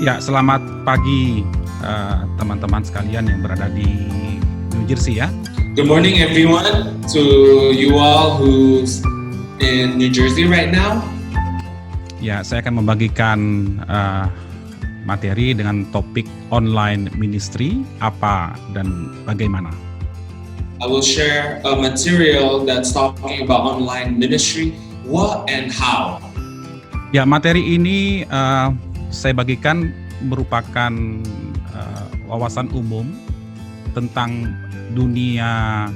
Ya, selamat pagi teman-teman sekalian yang berada di New Jersey ya. Good morning, everyone, to you all who's in New Jersey right now. Ya, saya akan membagikan materi dengan topik online ministry, apa dan bagaimana. I will share a material that's talking about online ministry, what and how. Ya, materi ini saya bagikan merupakan wawasan umum tentang dunia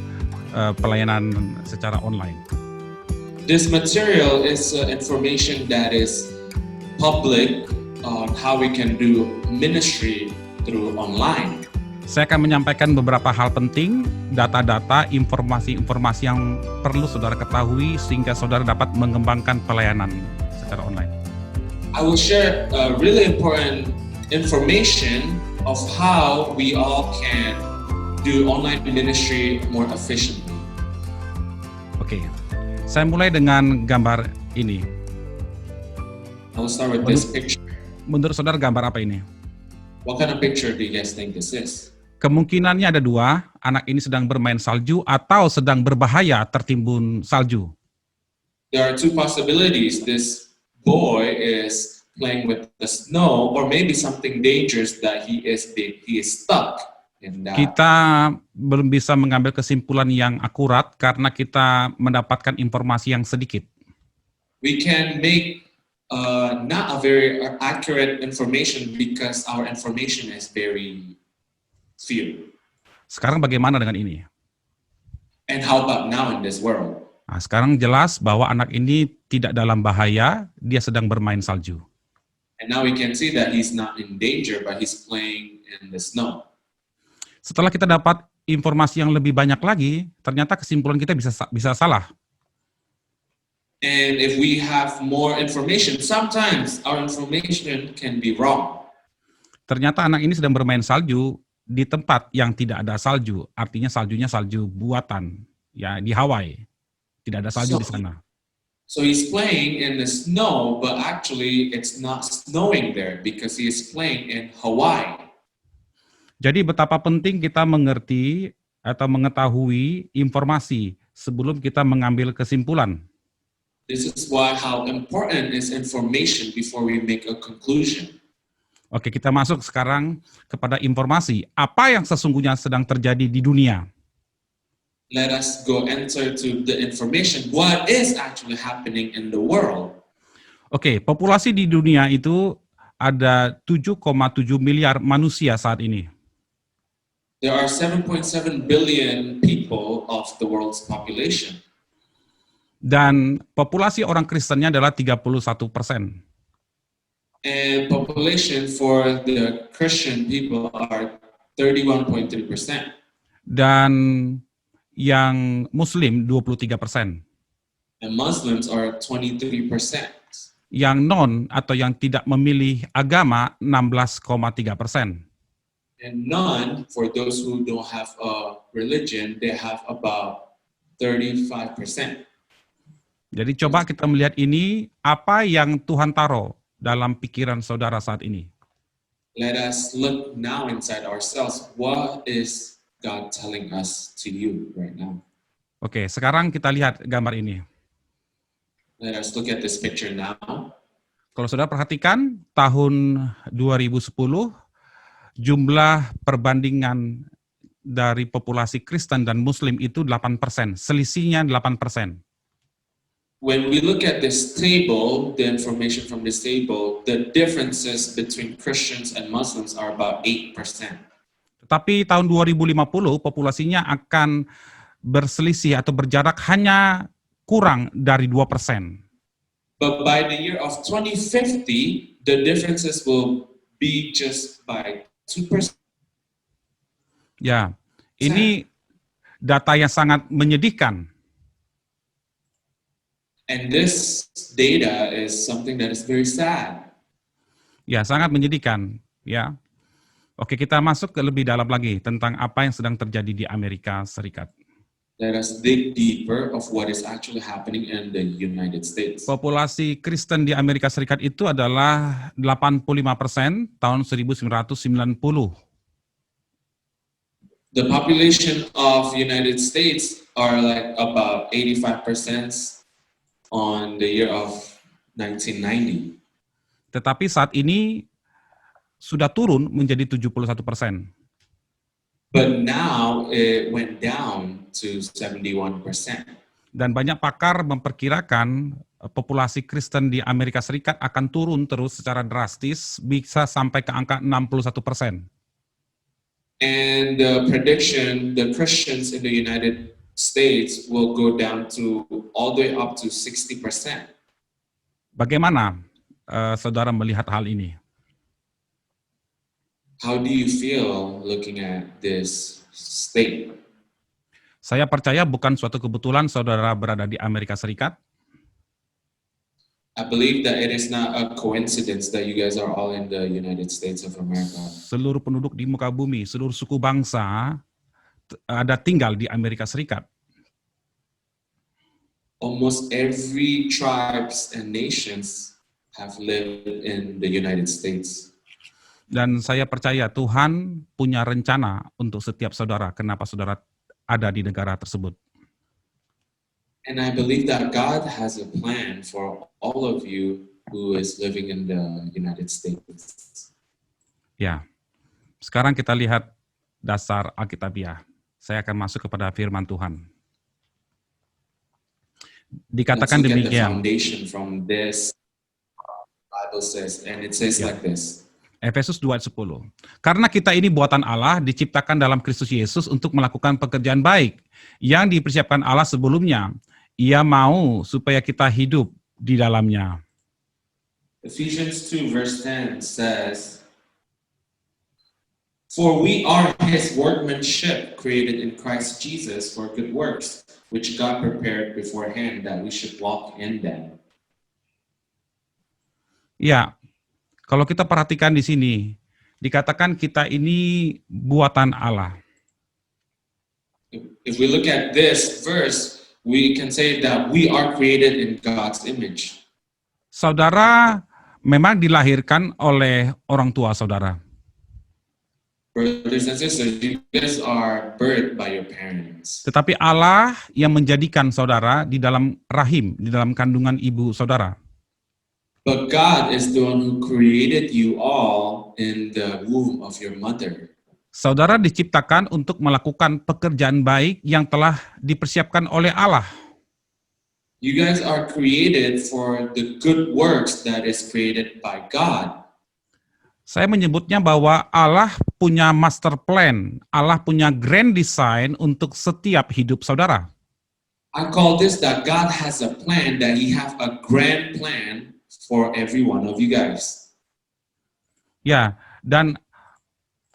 pelayanan secara online. This material is information that is public on how we can do ministry through online. Saya akan menyampaikan beberapa hal penting, data-data, informasi-informasi yang perlu saudara ketahui sehingga saudara dapat mengembangkan pelayanan secara online. I will share really important information of how we all can do online ministry more efficiently. Oke, saya mulai dengan gambar ini. I will start with this picture. Menurut saudara gambar apa ini? What kind of picture do you guys think this is? Kemungkinannya ada dua, anak ini sedang bermain salju atau sedang berbahaya tertimbun salju. There are two possibilities. This boy is playing with the snow, or maybe something dangerous that he is stuck in that. Kita belum bisa mengambil kesimpulan yang akurat karena kita mendapatkan informasi yang sedikit. We can make not a very accurate information because our information is very few. Sekarang bagaimana dengan ini? And how about now in this world? Nah, sekarang jelas bahwa anak ini tidak dalam bahaya, dia sedang bermain salju. And now we can see that he's not in danger, but he's playing in the snow. Setelah kita dapat informasi yang lebih banyak lagi, ternyata kesimpulan kita bisa salah. And if we have more information, sometimes our information can be wrong. Ternyata anak ini sedang bermain salju di tempat yang tidak ada salju, artinya saljunya salju buatan, ya di Hawaii. Tidak ada salju di sana. So he's playing in the snow, but actually it's not snowing there because he is playing in Hawaii. Jadi betapa penting kita mengerti atau mengetahui informasi sebelum kita mengambil kesimpulan. This is why how important is information before we make a conclusion. Oke, kita masuk sekarang kepada informasi. Apa yang sesungguhnya sedang terjadi di dunia? Let us go enter to the information. What is actually happening in the world? Oke, populasi di dunia itu ada 7,7 miliar manusia saat ini. There are 7.7 billion people of the world's population. Dan populasi orang Kristennya adalah 31%. And population for the Christian people are 31.3%. Dan yang Muslim 23%. And Muslims are 23%. Yang non atau yang tidak memilih agama 16,3%. And none, for those who don't have a religion, they have about 35%. Jadi coba kita melihat ini, apa yang Tuhan taruh dalam pikiran saudara saat ini. Let us look now inside ourselves. What is God telling us to you right now? Oke, sekarang kita lihat gambar ini. Let us look at this picture now. Kalau saudara perhatikan, tahun 2010, jumlah perbandingan dari populasi Kristen dan Muslim itu 8%, selisihnya 8%. When we look at this table, the information from this table, the differences between Christians and Muslims are about 8%. Tetapi tahun 2050 populasinya akan berselisih atau berjarak hanya kurang dari 2%. But by the year of 2050, the differences will be just by 2%. Ya, ini data yang sangat menyedihkan. And this data is something that is very sad. Ya, sangat menyedihkan. Ya, oke, kita masuk ke lebih dalam lagi tentang apa yang sedang terjadi di Amerika Serikat. let us dig deeper of what is actually happening in the United States. Populasi Kristen di Amerika Serikat itu adalah 85% tahun 1990. The population of United States are like about 85% on the year of 1990. Tetapi saat ini sudah turun menjadi 71%. But now it went down to 71%. Dan banyak pakar memperkirakan populasi Kristen di Amerika Serikat akan turun terus secara drastis, bisa sampai ke angka 61%. And the prediction, the Christians in the United States will go down to all the way up to 60%. Bagaimana saudara melihat hal ini? How do you feel looking at this state? Saya percaya bukan suatu kebetulan saudara berada di Amerika Serikat. I believe that it is not a coincidence that you guys are all in the United States of America. Seluruh penduduk di muka bumi, seluruh suku bangsa ada tinggal di Amerika Serikat. Almost every tribes and nations have lived in the United States. Dan saya percaya Tuhan punya rencana untuk setiap saudara, kenapa saudara ada di negara tersebut. And I believe that God has a plan for all of you who is living in the United States. Ya, sekarang kita lihat dasar Alkitabiah. Saya akan masuk kepada firman Tuhan. Dikatakan Let's look at the demikian. foundation from this Bible says, and it says like this. Efesus 2 ayat 10. Karena kita ini buatan Allah, diciptakan dalam Kristus Yesus untuk melakukan pekerjaan baik yang dipersiapkan Allah sebelumnya. Ia mau supaya kita hidup di dalamnya. Ephesians 2 verse 10 says, "For we are his workmanship, created in Christ Jesus for good works, which God prepared beforehand that we should walk in them." Ya, kalau kita perhatikan di sini, dikatakan kita ini buatan Allah. If we look at this verse, we can say that we are created in God's image. Saudara memang dilahirkan oleh orang tua saudara. Brothers and sisters, you guys are birthed by your parents. Tetapi Allah yang menjadikan saudara di dalam rahim, di dalam kandungan ibu saudara. But God is the one who created you all in the womb of your mother. Saudara diciptakan untuk melakukan pekerjaan baik yang telah dipersiapkan oleh Allah. You guys are created for the good works that is created by God. Saya menyebutnya bahwa Allah punya master plan, Allah punya grand design untuk setiap hidup saudara. I call this that God has a plan, that He have a grand plan for every one of you guys. Ya, dan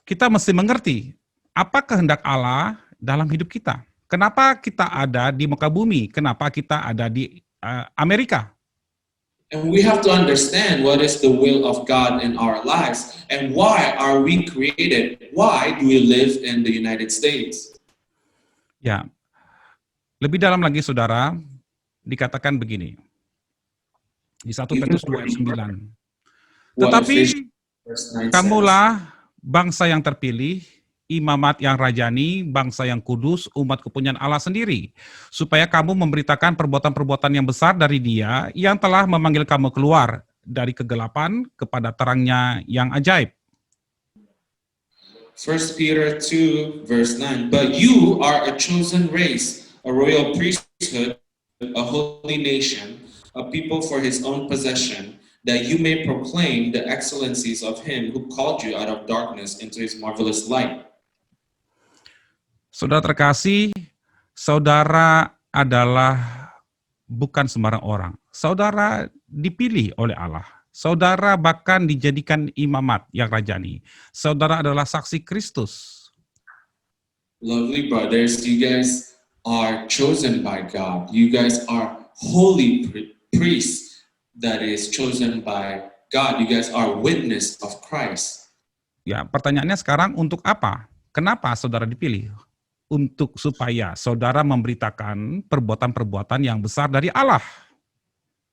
kita mesti mengerti apa kehendak Allah dalam hidup kita. Kenapa kita ada di muka bumi? Kenapa kita ada di Amerika? And we have to understand what is the will of God in our lives and why are we created? Why do we live in the United States? Ya, lebih dalam lagi saudara, dikatakan begini. Di 1 Petrus 2 ayat 9. Tetapi kamulah bangsa yang terpilih, imamat yang rajani, bangsa yang kudus, umat kepunyaan Allah sendiri, supaya kamu memberitakan perbuatan-perbuatan yang besar dari Dia yang telah memanggil kamu keluar dari kegelapan kepada terangnya yang ajaib. 1 Peter 2 verse 9, but you are a chosen race, a royal priesthood, a holy nation, a people for His own possession, that you may proclaim the excellencies of Him who called you out of darkness into His marvelous light. Saudara terkasih, saudara adalah bukan sembarang orang. Saudara dipilih oleh Allah. Saudara bahkan dijadikan imamat yang rajani. Saudara adalah saksi Kristus. Lovely brothers, you guys are chosen by God. You guys are holy priests that is chosen by God. You guys are witness of Christ. Ya, pertanyaannya sekarang untuk apa? Kenapa saudara dipilih? untuk supaya saudara memberitakan perbuatan-perbuatan yang besar dari Allah.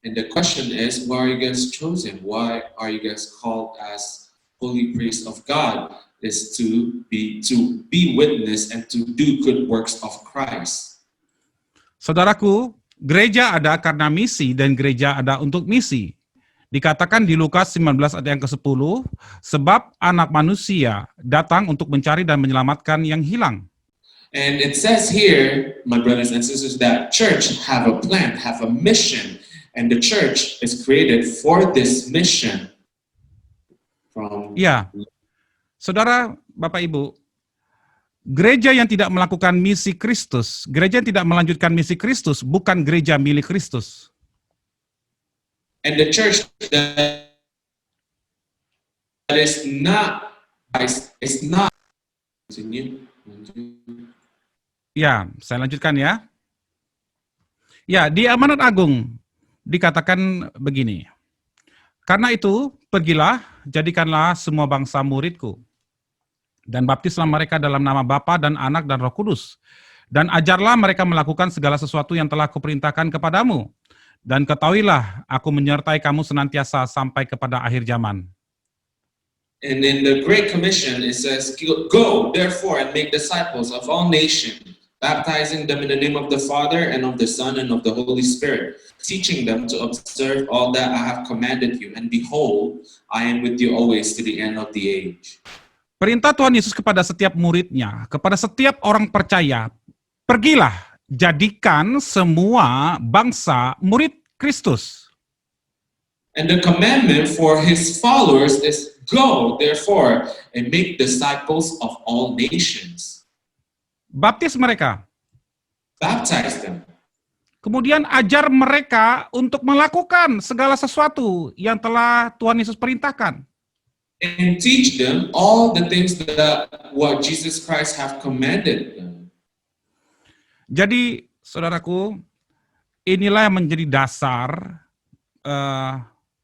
And the question is, why are you guys chosen? Why are you guys called as holy priests of God? Is to be witness and to do good works of Christ. Saudaraku, gereja ada karena misi dan gereja ada untuk misi. Dikatakan di Lukas 19 ayat yang ke-10, sebab anak manusia datang untuk mencari dan menyelamatkan yang hilang. And it says here, my brothers and sisters, that church have a plan, have a mission, and the church is created for this mission. Ya, saudara, Bapak Ibu, gereja yang tidak melakukan misi Kristus, gereja yang tidak melanjutkan misi Kristus, bukan gereja milik Kristus. And the church that is not Christ is not. Ya, saya lanjutkan ya. Ya, di Amanat Agung dikatakan begini. Karena itu, pergilah, jadikanlah semua bangsa muridku. Dan baptislah mereka dalam nama Bapa dan Anak dan Roh Kudus. Dan ajarlah mereka melakukan segala sesuatu yang telah kuperintahkan kepadamu. Dan ketahuilah, aku menyertai kamu senantiasa sampai kepada akhir zaman. And in the Great Commission, it says, go, therefore, and make disciples of all nations, baptizing them in the name of the Father, and of the Son, and of the Holy Spirit, teaching them to observe all that I have commanded you. And behold, I am with you always to the end of the age. Perintah Tuhan Yesus kepada setiap muridnya, kepada setiap orang percaya, pergilah, jadikan semua bangsa murid Kristus. And the commandment for his followers is, go, therefore, and make disciples of all nations. Baptis mereka. Baptize them. Kemudian ajar mereka untuk melakukan segala sesuatu yang telah Tuhan Yesus perintahkan. And teach them all the things that what Jesus Christ have commanded them. Jadi, saudaraku, inilah yang menjadi dasar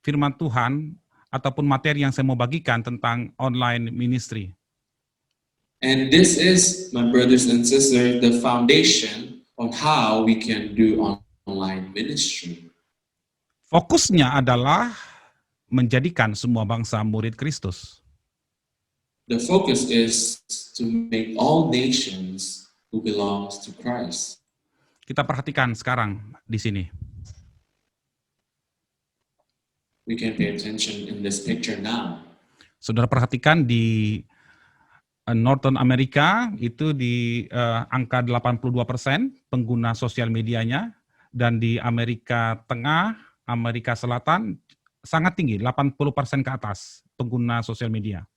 firman Tuhan ataupun materi yang saya mau bagikan tentang online ministry. And this is, my brothers and sisters, the foundation on how we can do online ministry. Fokusnya adalah menjadikan semua bangsa murid Kristus. The focus is to make all nations who belongs to Christ. Kita perhatikan sekarang di sini. We can pay attention in this picture now. Saudara perhatikan di Northern America itu di angka 82% pengguna sosial medianya, dan di Amerika Tengah, Amerika Selatan sangat tinggi, 80% ke atas pengguna sosial media.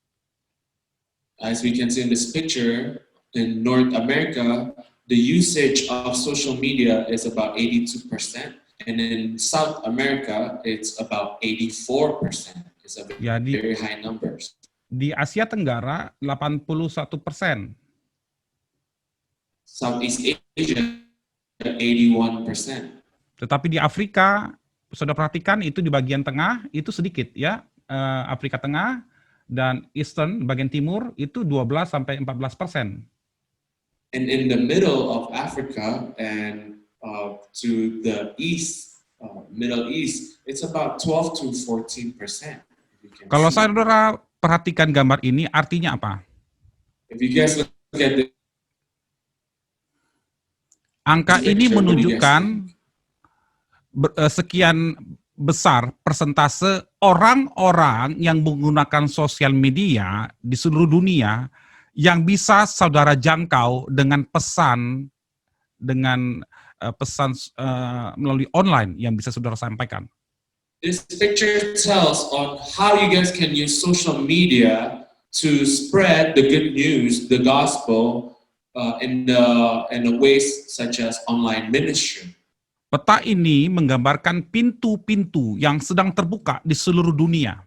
As we can see in this picture, in North America, the usage of social media is about 82%, and in South America, it's about 84%. It's a very high numbers. Di Asia Tenggara 81%. Southeast Asia 81%. Tetapi di Afrika, sudah perhatikan itu di bagian tengah itu sedikit ya. Afrika Tengah dan Eastern bagian timur itu 12 sampai 14%. And in the middle of Africa and to the east, Middle East, it's about 12 to 14%. Kalau saudara perhatikan gambar ini, artinya apa? If you guys look at the angka ini menunjukkan sekian besar persentase orang-orang yang menggunakan sosial media di seluruh dunia yang bisa saudara jangkau dengan pesan melalui online yang bisa saudara sampaikan. This picture tells on how you guys can use social media to spread the good news, the gospel, in the ways such as online ministry. Peta ini menggambarkan pintu-pintu yang sedang terbuka di seluruh dunia.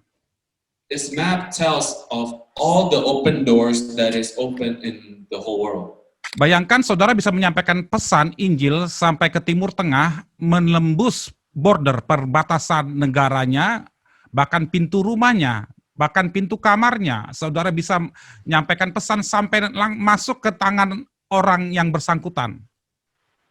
This map tells of all the open doors that is open in the whole world. Bayangkan saudara bisa menyampaikan pesan Injil sampai ke Timur Tengah, menembus border perbatasan negaranya, bahkan pintu rumahnya, bahkan pintu kamarnya. Saudara bisa menyampaikan pesan sampai masuk ke tangan orang yang bersangkutan.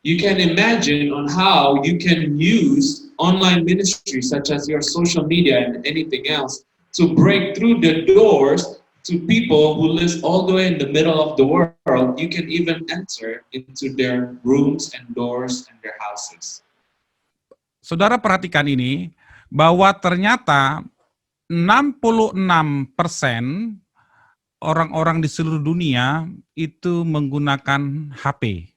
You can imagine on how you can use online ministry such as your social media and anything else to break through the doors to people who live all the way in the middle of the world. You can even enter into their rooms and doors and their houses. Saudara perhatikan ini, bahwa ternyata 66% orang-orang di seluruh dunia itu menggunakan HP.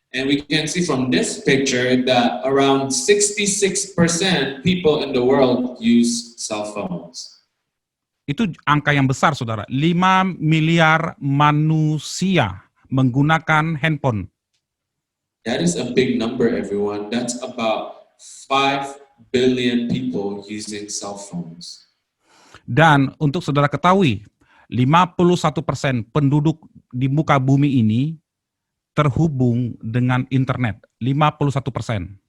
And we can see from this picture that around 66% people in the world use cell phones. Itu angka yang besar, saudara. 5 miliar manusia menggunakan handphone. That is a big number, everyone. That's about 5 billion people using cell phones. Dan untuk saudara ketahui, 51% penduduk di muka bumi ini terhubung dengan internet, 51%.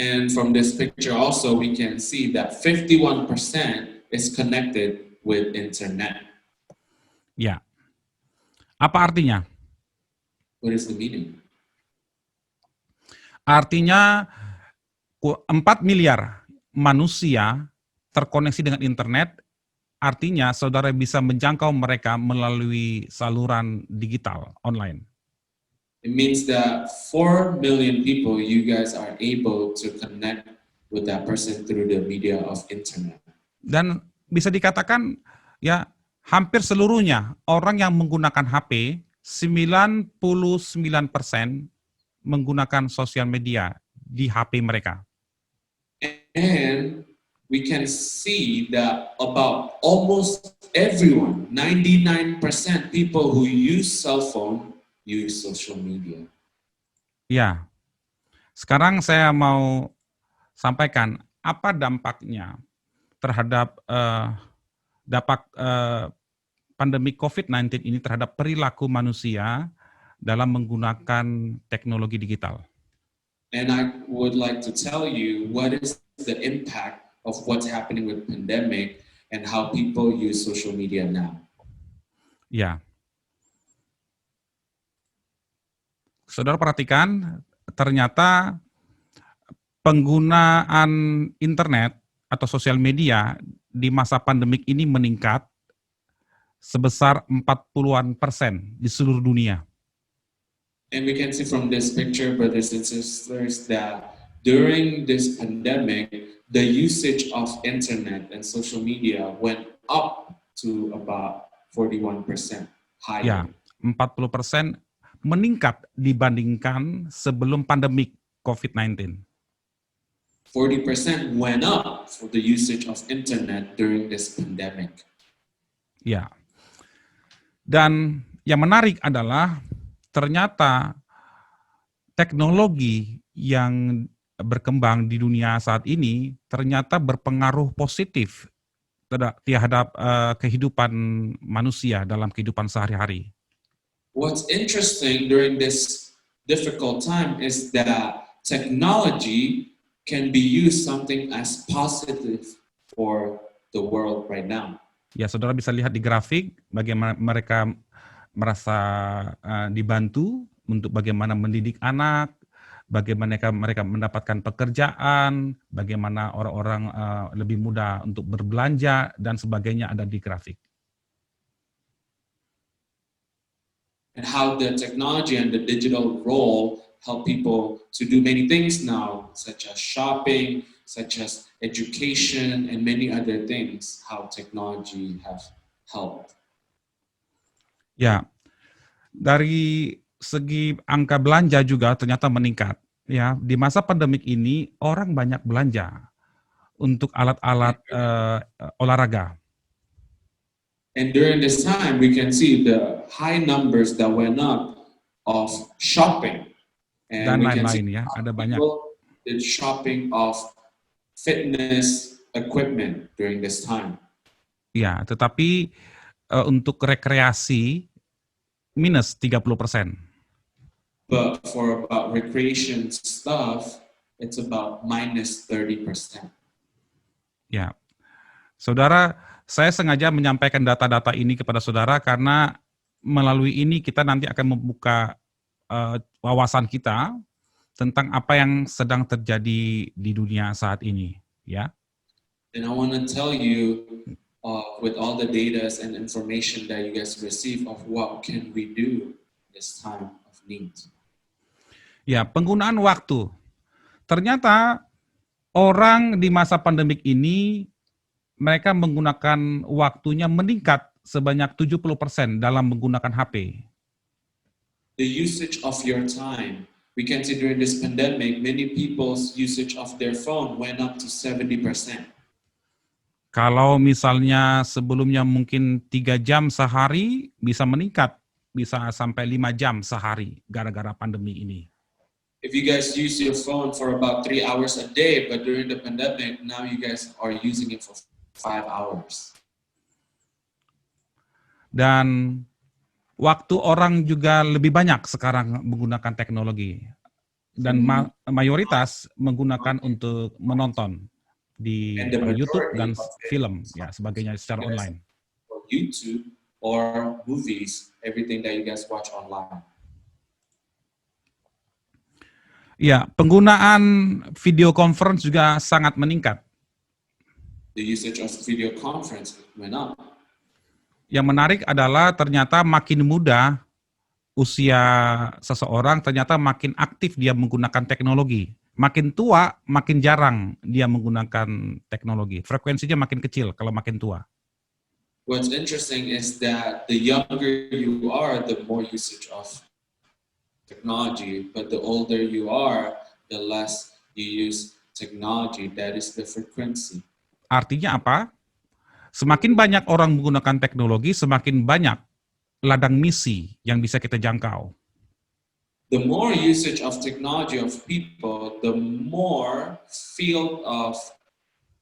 And from this picture also, we can see that 51% is connected with internet. Ya. Apa artinya? What is the meaning? Artinya 4 miliar manusia terkoneksi dengan internet, artinya saudara bisa menjangkau mereka melalui saluran digital online. It means that 4 million people, you guys are able to connect with that person through the media of internet. Dan bisa dikatakan ya hampir seluruhnya orang yang menggunakan HP, 99% menggunakan sosial media di HP mereka. And we can see that about almost everyone, 99% people who use cell phone use social media. Ya, sekarang saya mau sampaikan apa dampaknya terhadap pandemi COVID-19 ini terhadap perilaku manusia dalam menggunakan teknologi digital. And I would like to tell you what is the impact of what's happening with pandemic and how people use social media now. Ya. Saudara perhatikan, ternyata penggunaan internet atau sosial media di masa pandemik ini meningkat sebesar 40% di seluruh dunia. And we can see from this picture, brothers and sisters, that during this pandemic, the usage of internet and social media went up to about 41% higher. Ya, 40% meningkat dibandingkan sebelum pandemik COVID-19. 40% went up for the usage of internet during this pandemic. Ya. Dan yang menarik adalah ternyata teknologi yang berkembang di dunia saat ini ternyata berpengaruh positif terhadap kehidupan manusia dalam kehidupan sehari-hari. What's interesting during this difficult time is that technology can be used something as positive for the world right now. Ya, saudara bisa lihat di grafik bagaimana mereka merasa dibantu untuk bagaimana mendidik anak, bagaimana mereka mendapatkan pekerjaan, bagaimana orang-orang lebih mudah untuk berbelanja, dan sebagainya ada di grafik. And how the technology and the digital role help people to do many things now, such as shopping, such as education, and many other things, how technology has helped. Ya, dari segi angka belanja juga ternyata meningkat. Ya, di masa pandemik ini orang banyak belanja untuk alat-alat olahraga. And during this time, we can see the high numbers that went up of shopping. Dan And we can see lain-lain ya, ada banyak. people did shopping of fitness equipment during this time. Ya, tetapi untuk rekreasi minus 30%. But for about recreation stuff, it's about minus 30%. Ya, saudara, saya sengaja menyampaikan data-data ini kepada saudara karena melalui ini kita nanti akan membuka wawasan kita tentang apa yang sedang terjadi di dunia saat ini, ya. And I want to tell you, with all the data and information that you guys receive of what can we do this time of need. Ya, penggunaan waktu. Ternyata orang di masa pandemik ini mereka menggunakan waktunya meningkat sebanyak 70% dalam menggunakan HP. The usage of your time. We can see during this pandemic, many people's usage of their phone went up to 70%. Kalau misalnya sebelumnya mungkin 3 jam sehari, bisa meningkat, bisa sampai 5 jam sehari gara-gara pandemi ini. If you guys use your phone for about 3 hours a day, but during the pandemic, now you guys are using it for 5 hours. Dan waktu orang juga lebih banyak sekarang menggunakan teknologi. Dan mayoritas menggunakan untuk menonton di YouTube dan film, ya sebagainya secara online. For YouTube or movies, everything that you guys watch online. Ya, penggunaan video conference juga sangat meningkat. The usage of video conference went up. Yang menarik adalah ternyata makin muda usia seseorang, ternyata makin aktif dia menggunakan teknologi. Makin tua, makin jarang dia menggunakan teknologi. Frekuensinya makin kecil kalau makin tua. What's interesting is that the younger you are, the more usage of technology, but the older you are, the less you use technology. That is the frequency. Artinya apa? Semakin banyak orang menggunakan teknologi, semakin banyak ladang misi yang bisa kita jangkau. The more usage of technology of people, the more field of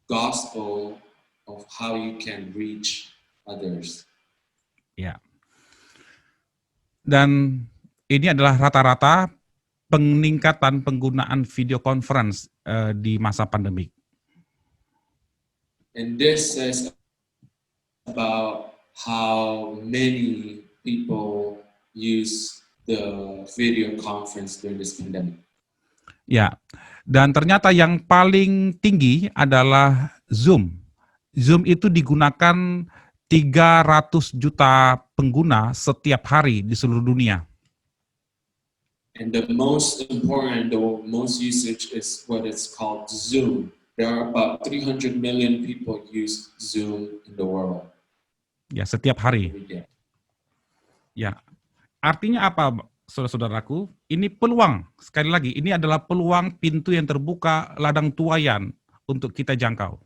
gospel of how you can reach others. Ya. Dan ini adalah rata-rata peningkatan penggunaan video conference di masa pandemik. And this says about how many people use the video conference during this pandemic. Ya, dan ternyata yang paling tinggi adalah Zoom. Zoom itu digunakan 300 juta pengguna setiap hari di seluruh dunia. And the most important, the most usage is what is called Zoom. There are about 300 million people use Zoom in the world. Ya, setiap hari. Ya, artinya apa, saudara-saudaraku? Ini peluang, sekali lagi, ini adalah peluang pintu yang terbuka, ladang tuaian untuk kita jangkau.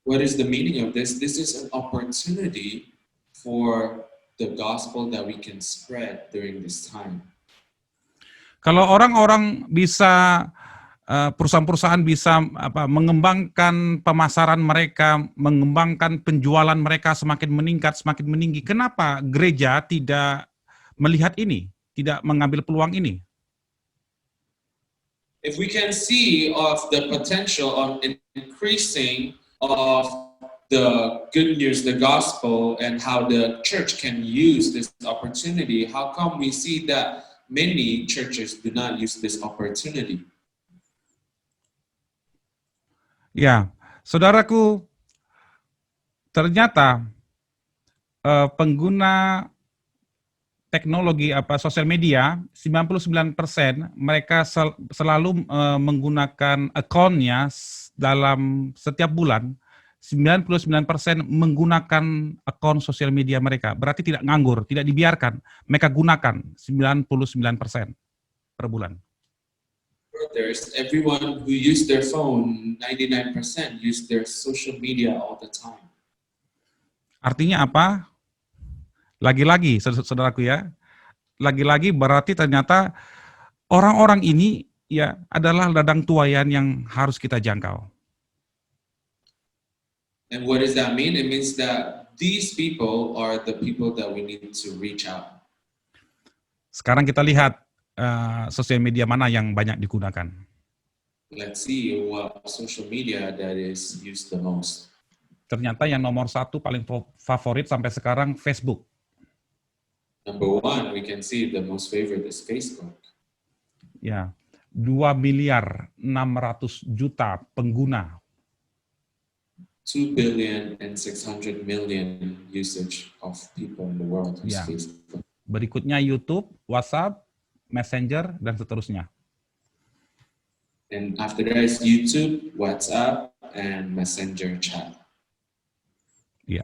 What is the meaning of this? This is an opportunity for the gospel that we can spread during this time. Kalau orang-orang bisa, perusahaan-perusahaan bisa mengembangkan pemasaran mereka, mengembangkan penjualan mereka semakin meningkat, semakin meninggi, kenapa gereja tidak melihat ini, tidak mengambil peluang ini? If we can see of the potential of increasing of the good news, the gospel, and how the church can use this opportunity, how come we see that many churches do not use this opportunity? Ya, saudaraku, ternyata pengguna teknologi sosial media 99% mereka selalu menggunakan account-nya dalam setiap bulan. 99% menggunakan akun sosial media mereka, berarti tidak nganggur, tidak dibiarkan, mereka gunakan 99% per bulan. There's everyone who use their phone, 99% use their social media all the time. Artinya apa? Lagi-lagi, saudaraku ya, lagi-lagi berarti ternyata orang-orang ini ya adalah ladang tuaian yang harus kita jangkau. And what does that mean? It means that these people are the people that we need to reach out. Sekarang kita lihat sosial media mana yang banyak digunakan. Let's see what social media that is used the most. Ternyata yang nomor 1 paling favorit sampai sekarang Facebook. Number one, we can see the most favorite is Facebook. Ya, 2.600.000.000 pengguna. 2,600,000,000 usage of people in the world use Ya. Facebook. Berikutnya YouTube, WhatsApp, Messenger, dan seterusnya. And after that is YouTube, WhatsApp, and Messenger chat. Ya.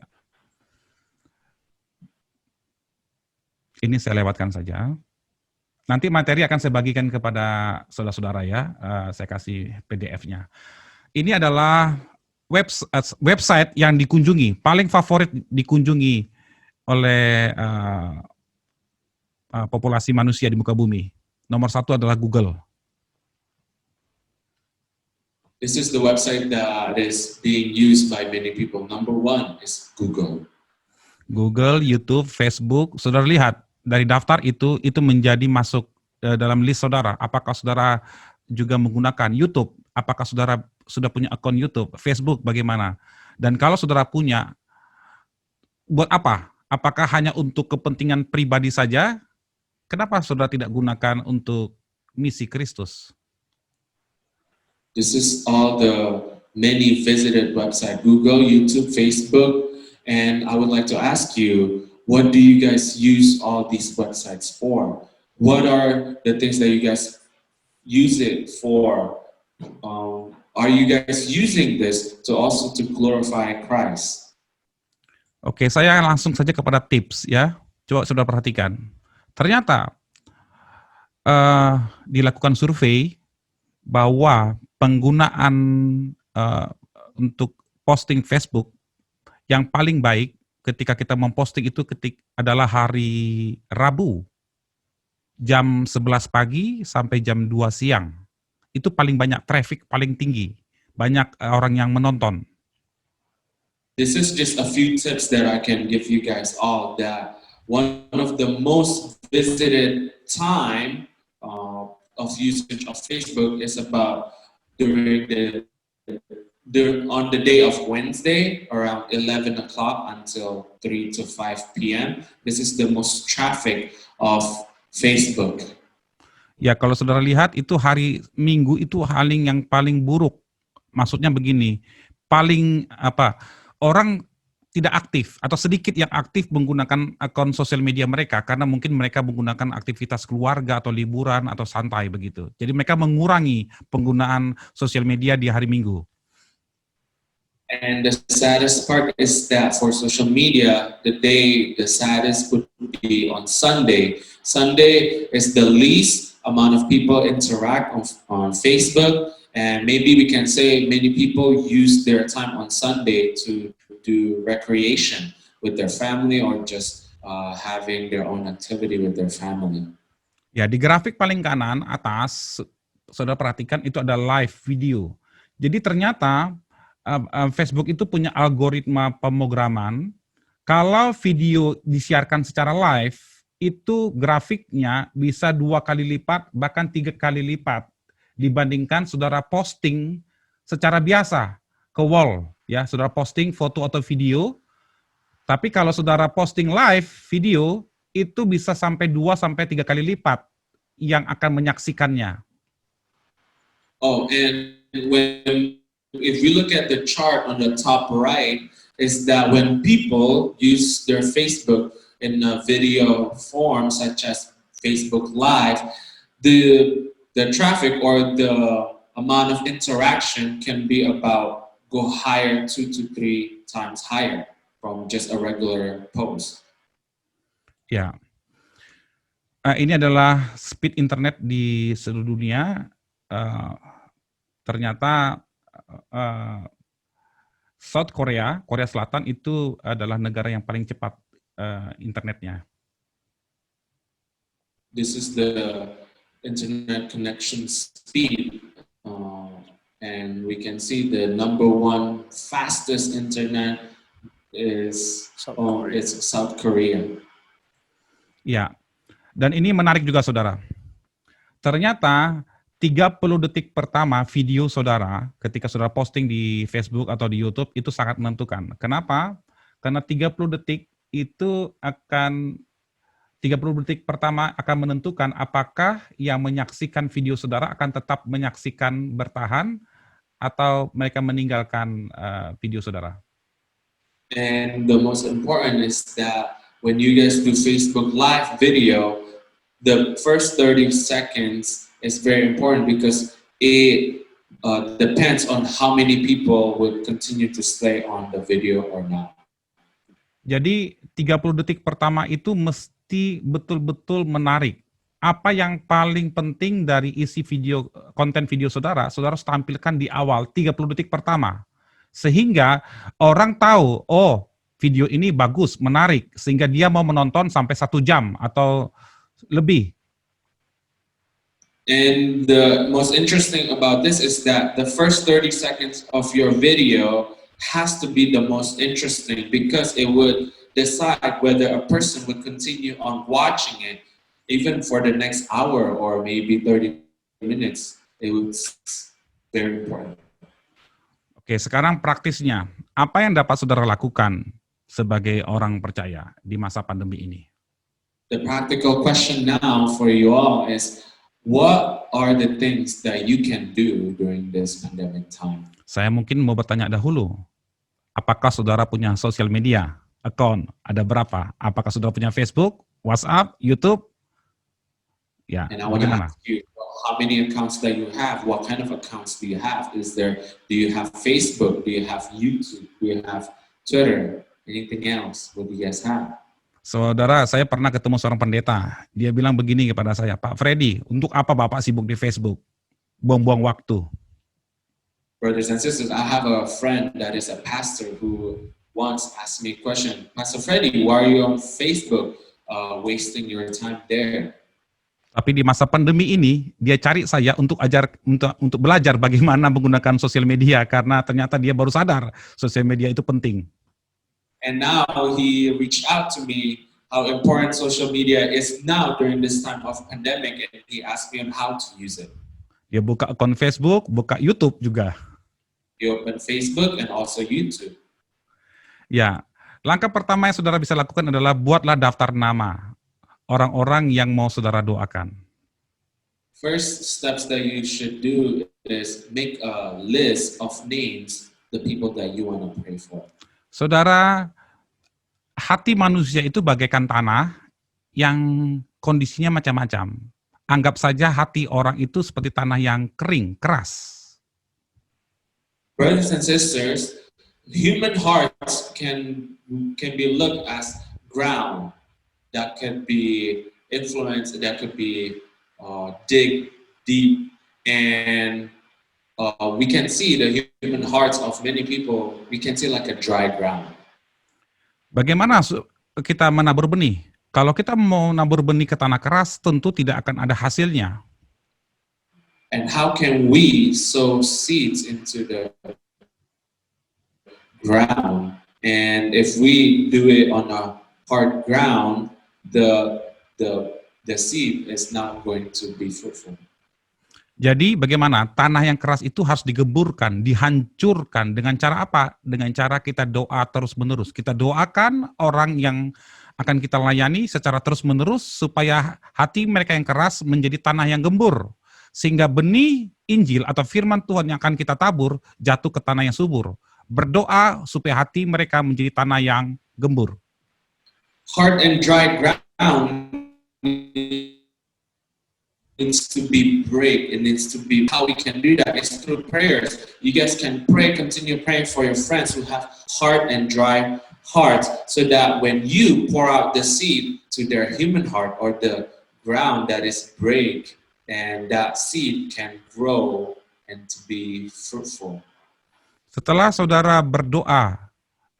Ini saya lewatkan saja. Nanti materi akan saya bagikan kepada saudara-saudara ya. Saya kasih PDF-nya. Ini adalah website yang dikunjungi, paling favorit dikunjungi oleh populasi manusia di muka bumi. Nomor 1 adalah Google. This is the website that is being used by many people. Number one is Google. Google, YouTube, Facebook. Saudara lihat dari daftar itu menjadi masuk dalam list saudara. Apakah saudara juga menggunakan YouTube? Apakah saudara sudah punya akun YouTube? Facebook bagaimana? Dan kalau saudara punya, buat apa? Apakah hanya untuk kepentingan pribadi saja? Kenapa saudara tidak gunakan untuk misi Kristus? This is all the many visited website, Google, YouTube, Facebook, and I would like to ask you, what do you guys use all these websites for? What are the things that you guys use it for? Are you guys using this to also to glorify Christ? Oke, saya langsung saja kepada tips ya. Coba saudara perhatikan. Ternyata dilakukan survei bahwa penggunaan untuk posting Facebook yang paling baik ketika kita memposting itu adalah hari Rabu jam 11 pagi sampai jam 2 siang. Itu paling banyak traffic, paling tinggi. Banyak orang yang menonton. This is just a few tips that I can give you guys all, that one of the most visited time of usage of Facebook is about on the day of Wednesday around 11 o'clock until 3 to 5 p.m. This is the most traffic of Facebook. Ya, kalau saudara lihat itu hari Minggu itu yang paling buruk. Maksudnya begini, orang tidak aktif atau sedikit yang aktif menggunakan akun sosial media mereka karena mungkin mereka menggunakan aktivitas keluarga atau liburan atau santai begitu. Jadi mereka mengurangi penggunaan sosial media di hari Minggu. And the saddest part is that for social media, the saddest would be on Sunday. Sunday is the least amount of people interact on Facebook, and maybe we can say many people use their time on Sunday to do recreation with their family or just having their own activity with their family. Ya, di grafik paling kanan atas, saudara perhatikan itu ada live video. Jadi ternyata Facebook itu punya algoritma pemrograman. Kalau video disiarkan secara live, itu grafiknya bisa 2 kali lipat, bahkan 3 kali lipat dibandingkan saudara posting secara biasa ke wall. Ya, saudara posting foto atau video, tapi kalau saudara posting live video, itu bisa sampai 2-3 kali lipat yang akan menyaksikannya. Oh, and if we look at the chart on the top right, is that when people use their Facebook in a video form, such as Facebook Live, the traffic or the amount of interaction can be go higher 2 to 3 times higher from just a regular post. Ya, ini adalah speed internet di seluruh dunia. Ternyata South Korea, Korea Selatan itu adalah negara yang paling cepat internetnya. This is the internet connection speed, and we can see the number one fastest internet is South Korea. Ya, dan ini menarik juga saudara. Ternyata 30 detik pertama video saudara, ketika saudara posting di Facebook atau di YouTube, itu sangat menentukan. Kenapa? Karena 30 detik itu akan 30 detik pertama akan menentukan apakah yang menyaksikan video saudara akan tetap menyaksikan bertahan atau mereka meninggalkan video saudara. And the most important is that when you guys do Facebook Live video, the first 30 seconds is very important because it depends on how many people will continue to stay on the video or not. Jadi 30 detik pertama itu mesti betul-betul menarik. Apa yang paling penting dari isi video, konten video saudara, saudara harus tampilkan di awal 30 detik pertama. Sehingga orang tahu, oh video ini bagus, menarik, sehingga dia mau menonton sampai 1 jam atau lebih. And the most interesting about this is that the first 30 seconds of your video has to be the most interesting because it would decide whether a person would continue on watching it even for the next hour or maybe 30 minutes. It was very important. Oke, sekarang praktisnya, apa yang dapat saudara lakukan sebagai orang percaya di masa pandemi ini? The practical question now for you all is, what are the things that you can do during this pandemic time? Saya mungkin mau bertanya dahulu, apakah saudara punya sosial media, account, ada berapa? Apakah saudara punya Facebook, WhatsApp, YouTube? Ya, And I want to bagaimana? ask you, how many accounts that you have? What kind of accounts do you have? Do you have Facebook? Do you have YouTube? Do you have Twitter? Anything else? What do you guys have? Saudara, saya pernah ketemu seorang pendeta. Dia bilang begini kepada saya, Pak Freddy, untuk apa Bapak sibuk di Facebook? Buang-buang waktu. Brothers and sisters, I have a friend that is a pastor who once asked me a question. Pastor Freddy, why are you on Facebook wasting your time there? Tapi di masa pandemi ini, dia cari saya untuk belajar bagaimana menggunakan sosial media, karena ternyata dia baru sadar sosial media itu penting. And now he reached out to me how important social media is now during this time of pandemic, and he asked me on how to use it. Dia buka akun Facebook, buka YouTube juga. He opened Facebook and also YouTube. Ya, langkah pertama yang saudara bisa lakukan adalah buatlah daftar nama orang-orang yang mau saudara doakan. First steps that you should do is make a list of names, the people that you want to pray for. Saudara, hati manusia itu bagaikan tanah yang kondisinya macam-macam. Anggap saja hati orang itu seperti tanah yang kering, keras. Brothers and sisters, human hearts can be looked as ground that could be influenced, that could be dig deep, and we can see the human hearts of many people. We can see like a dry ground. Bagaimana kita menabur benih? Kalau kita mau nabur benih ke tanah keras, tentu tidak akan ada hasilnya. And how can we sow seeds into the ground? And if we do it on a hard ground, the seed is not going to be fruitful. Jadi bagaimana? Tanah yang keras itu harus digeburkan, dihancurkan. Dengan cara apa? Dengan cara kita doa terus-menerus. Kita doakan orang yang akan kita layani secara terus-menerus supaya hati mereka yang keras menjadi tanah yang gembur. Sehingga benih Injil atau firman Tuhan yang akan kita tabur jatuh ke tanah yang subur. Berdoa supaya hati mereka menjadi tanah yang gembur. Hard and dry ground needs to be break. It needs to be, how we can do that is through prayers. You guys can pray, continue praying for your friends who have hard and dry hearts, so that when you pour out the seed to their human heart or the ground that is break, and that seed can grow and to be fruitful. Setelah saudara berdoa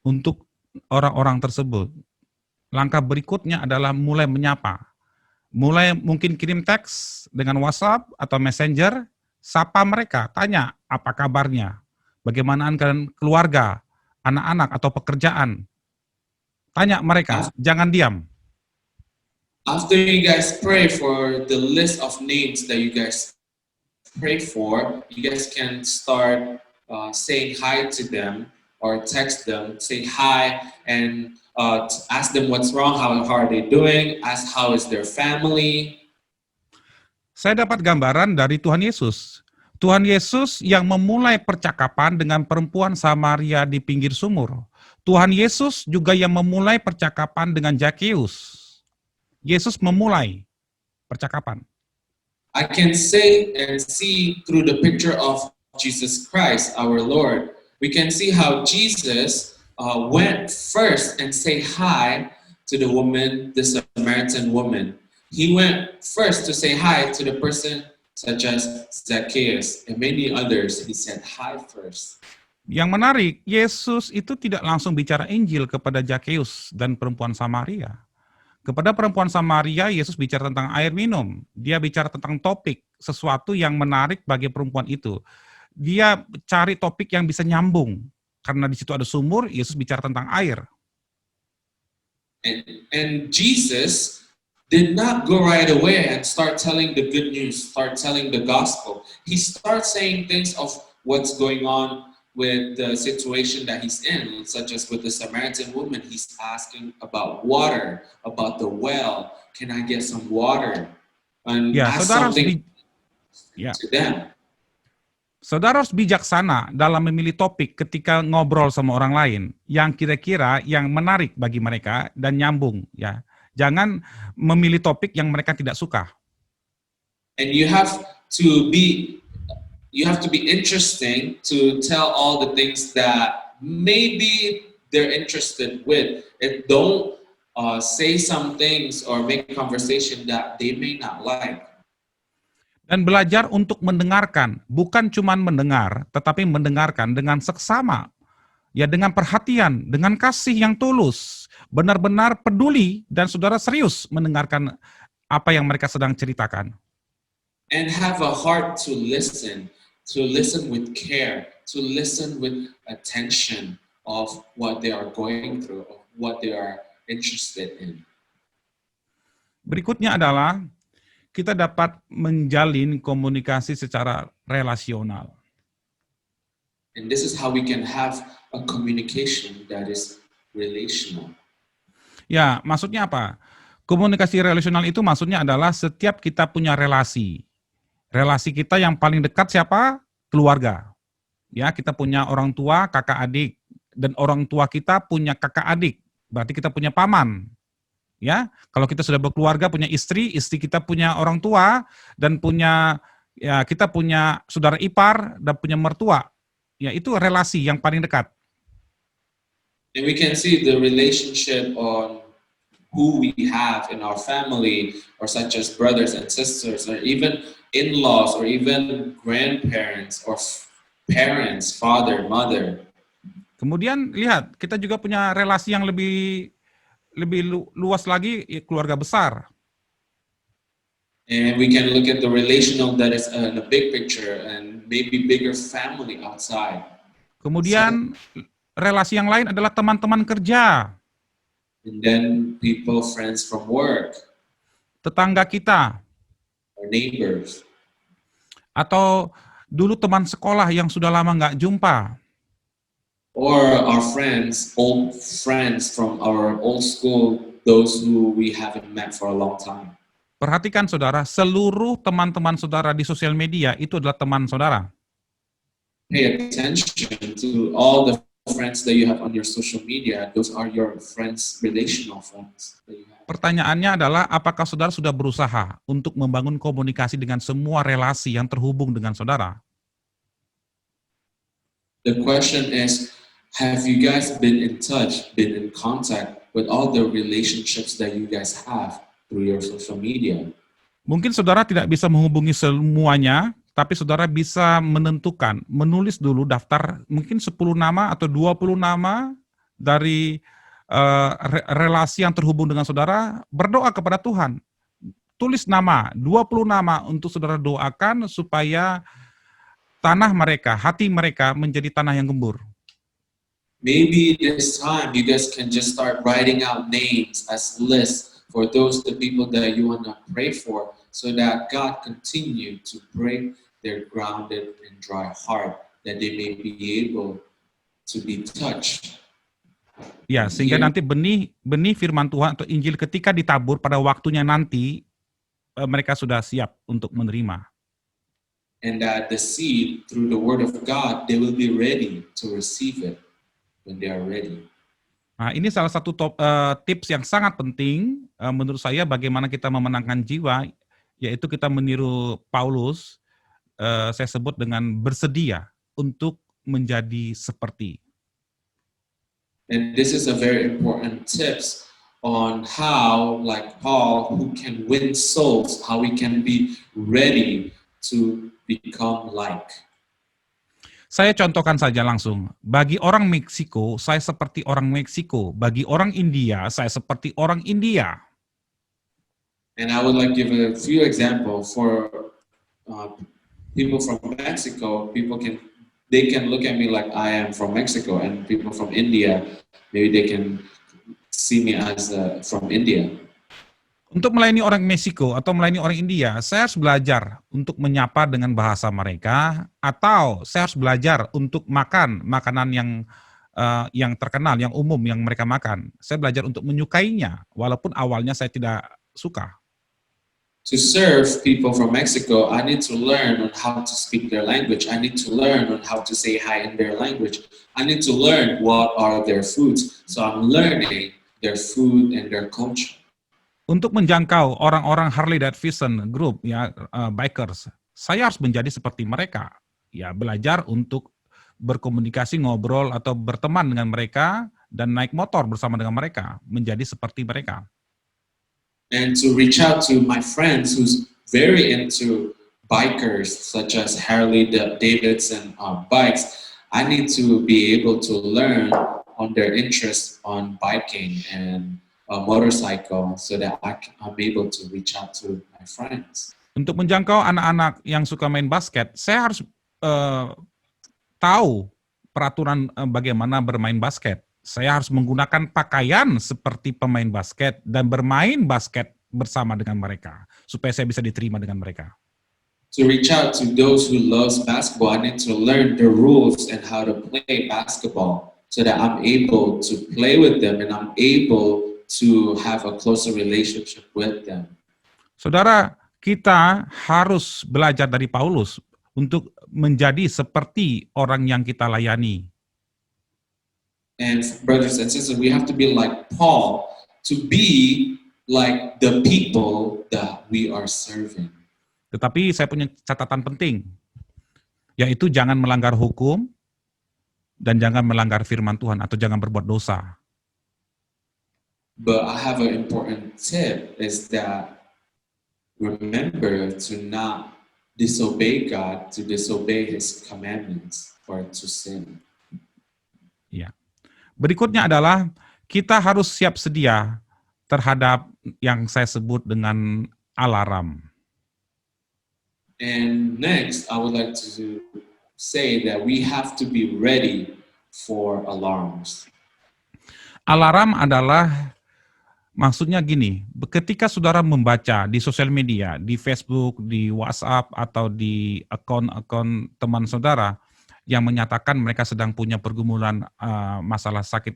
untuk orang-orang tersebut, langkah berikutnya adalah mulai menyapa. Mulai mungkin kirim teks dengan WhatsApp atau Messenger, sapa mereka, tanya apa kabarnya, bagaimana keadaan keluarga, anak-anak atau pekerjaan. Tanya mereka, jangan diam. After you guys pray for the list of names that you guys pray for, you guys can start saying hi to them or text them, say hi, and ask them what's wrong, how are they doing, ask how is their family. Saya dapat gambaran dari Tuhan Yesus. Tuhan Yesus yang memulai percakapan dengan perempuan Samaria di pinggir sumur. Tuhan Yesus juga yang memulai percakapan dengan Zakeus. Yesus memulai percakapan. I can say and see through the picture of Jesus Christ, our Lord, we can see how Jesus went first and say hi to the woman, the Samaritan woman. He went first to say hi to the person such as Zacchaeus and many others. He said hi first. Yang menarik, Yesus itu tidak langsung bicara Injil kepada Zakeus dan perempuan Samaria. Kepada perempuan Samaria, Yesus bicara tentang air minum. Dia bicara tentang topik, sesuatu yang menarik bagi perempuan itu. Dia cari topik yang bisa nyambung. Karena di situ ada sumur, Yesus bicara tentang air. And Jesus did not go right away and start telling the good news, start telling the gospel. He starts saying things of what's going on with the situation that he's in, such as with the Samaritan woman. He's asking about water, about the well. Can I get some water? And ask something to them. Saudara harus bijaksana dalam memilih topik ketika ngobrol sama orang lain yang kira-kira yang menarik bagi mereka dan nyambung, ya. Jangan memilih topik yang mereka tidak suka. And you have to be interesting to tell all the things that maybe they're interested with. And don't say some things or make conversation that they may not like. Dan belajar untuk mendengarkan, bukan cuma mendengar, tetapi mendengarkan dengan seksama, ya, dengan perhatian, dengan kasih yang tulus, benar-benar peduli, dan saudara serius mendengarkan apa yang mereka sedang ceritakan. And have a heart to listen with care, to listen with attention of what they are going through, of what they are interested in. Berikutnya adalah kita dapat menjalin komunikasi secara relasional. And this is how we can have a communication that is relational. Ya, maksudnya apa? Komunikasi relasional itu maksudnya adalah setiap kita punya relasi. Relasi kita yang paling dekat siapa? Keluarga. Ya, kita punya orang tua, kakak adik, dan orang tua kita punya kakak adik. Berarti kita punya paman. Ya, kalau kita sudah berkeluarga, punya istri kita punya orang tua, dan kita punya saudara ipar dan punya mertua. Ya, itu relasi yang paling dekat. And we can see the relationship on who we have in our family, or such as brothers and sisters, or even in-laws, or even grandparents, or parents, father, mother. Kemudian lihat, kita juga punya relasi yang lebih luas lagi, keluarga besar. And we can look at the relational that is in a big picture and maybe bigger family outside. Kemudian relasi yang lain adalah teman-teman kerja. And then people, friends from work. Tetangga kita. Our neighbors. Atau dulu teman sekolah yang sudah lama nggak jumpa. Or our friends, old friends from our old school, those who we haven't met for a long time. Perhatikan saudara, seluruh teman-teman saudara di sosial media itu adalah teman saudara. Pay attention to all the friends that you have on your social media. Those are your friends, relational friends that you have. Pertanyaannya adalah, apakah saudara sudah berusaha untuk membangun komunikasi dengan semua relasi yang terhubung dengan saudara? The question is, have you guys been in touch, been in contact with all the relationships that you guys have through your social media? Mungkin saudara tidak bisa menghubungi semuanya, tapi saudara bisa menentukan, menulis dulu daftar mungkin 10 nama atau 20 nama dari relasi yang terhubung dengan saudara, berdoa kepada Tuhan. Tulis nama, 20 nama untuk saudara doakan supaya tanah mereka, hati mereka menjadi tanah yang gembur. Maybe this time you guys can just start writing out names as lists for those the people that you want to pray for, so that God continue to break their grounded and dry heart, that they may be able to be touched Ya, sehingga Here, nanti benih firman Tuhan atau Injil ketika ditabur pada waktunya nanti, mereka sudah siap untuk menerima. and that the seed through the word of God, they will be ready to receive it when they are ready. Nah, ini salah satu tips yang sangat penting menurut saya bagaimana kita memenangkan jiwa, yaitu kita meniru Paulus, saya sebut dengan bersedia untuk menjadi seperti. And this is a very important tips on how, like Paul, who can win souls, how we can be ready to become like. Saya contohkan saja langsung. Bagi orang Meksiko, saya seperti orang Meksiko. Bagi orang India, saya seperti orang India. And I would like to give a few examples for people from Mexico. They can look at me like I am from Mexico, and people from India, maybe they can see me as from India. Untuk melayani orang Meksiko atau melayani orang India, saya harus belajar untuk menyapa dengan bahasa mereka, atau saya harus belajar untuk makan makanan yang terkenal, yang umum yang mereka makan. Saya belajar untuk menyukainya, walaupun awalnya saya tidak suka. To serve people from Mexico, I need to learn on how to speak their language. I need to learn on how to say hi in their language. I need to learn what are their foods. So I'm learning their food and their culture. Untuk menjangkau orang-orang Harley Davidson Group, ya, bikers, saya harus menjadi seperti mereka. Ya, belajar untuk berkomunikasi, ngobrol, atau berteman dengan mereka, dan naik motor bersama dengan mereka, menjadi seperti mereka. And to reach out to my friends who's very into bikers, such as Harley Davidson bikes, I need to be able to learn on their interest on biking and motorcycle, so that I'm able to reach out to my friends. Untuk menjangkau anak-anak yang suka main basket, saya harus tahu peraturan bagaimana bermain basket. Saya harus menggunakan pakaian seperti pemain basket dan bermain basket bersama dengan mereka, supaya saya bisa diterima dengan mereka. To reach out to those who loves basketball, I need to learn the rules and how to play basketball, so that I'm able to play with them and I'm able to have a closer relationship with them. Saudara, kita harus belajar dari Paulus untuk menjadi seperti orang yang kita layani. And brothers and sisters, we have to be like Paul, to be like the people that we are serving. Tetapi saya punya catatan penting, yaitu jangan melanggar hukum dan jangan melanggar firman Tuhan atau jangan berbuat dosa. But I have an important tip, is that remember to not disobey God, to disobey His commandments, or to sin. Ya. Berikutnya adalah kita harus siap sedia terhadap yang saya sebut dengan alarm. And next, I would like to say that we have to be ready for alarms. Alarm adalah, maksudnya gini, ketika saudara membaca di sosial media, di Facebook, di WhatsApp, atau di akun-akun teman saudara yang menyatakan mereka sedang punya pergumulan masalah sakit,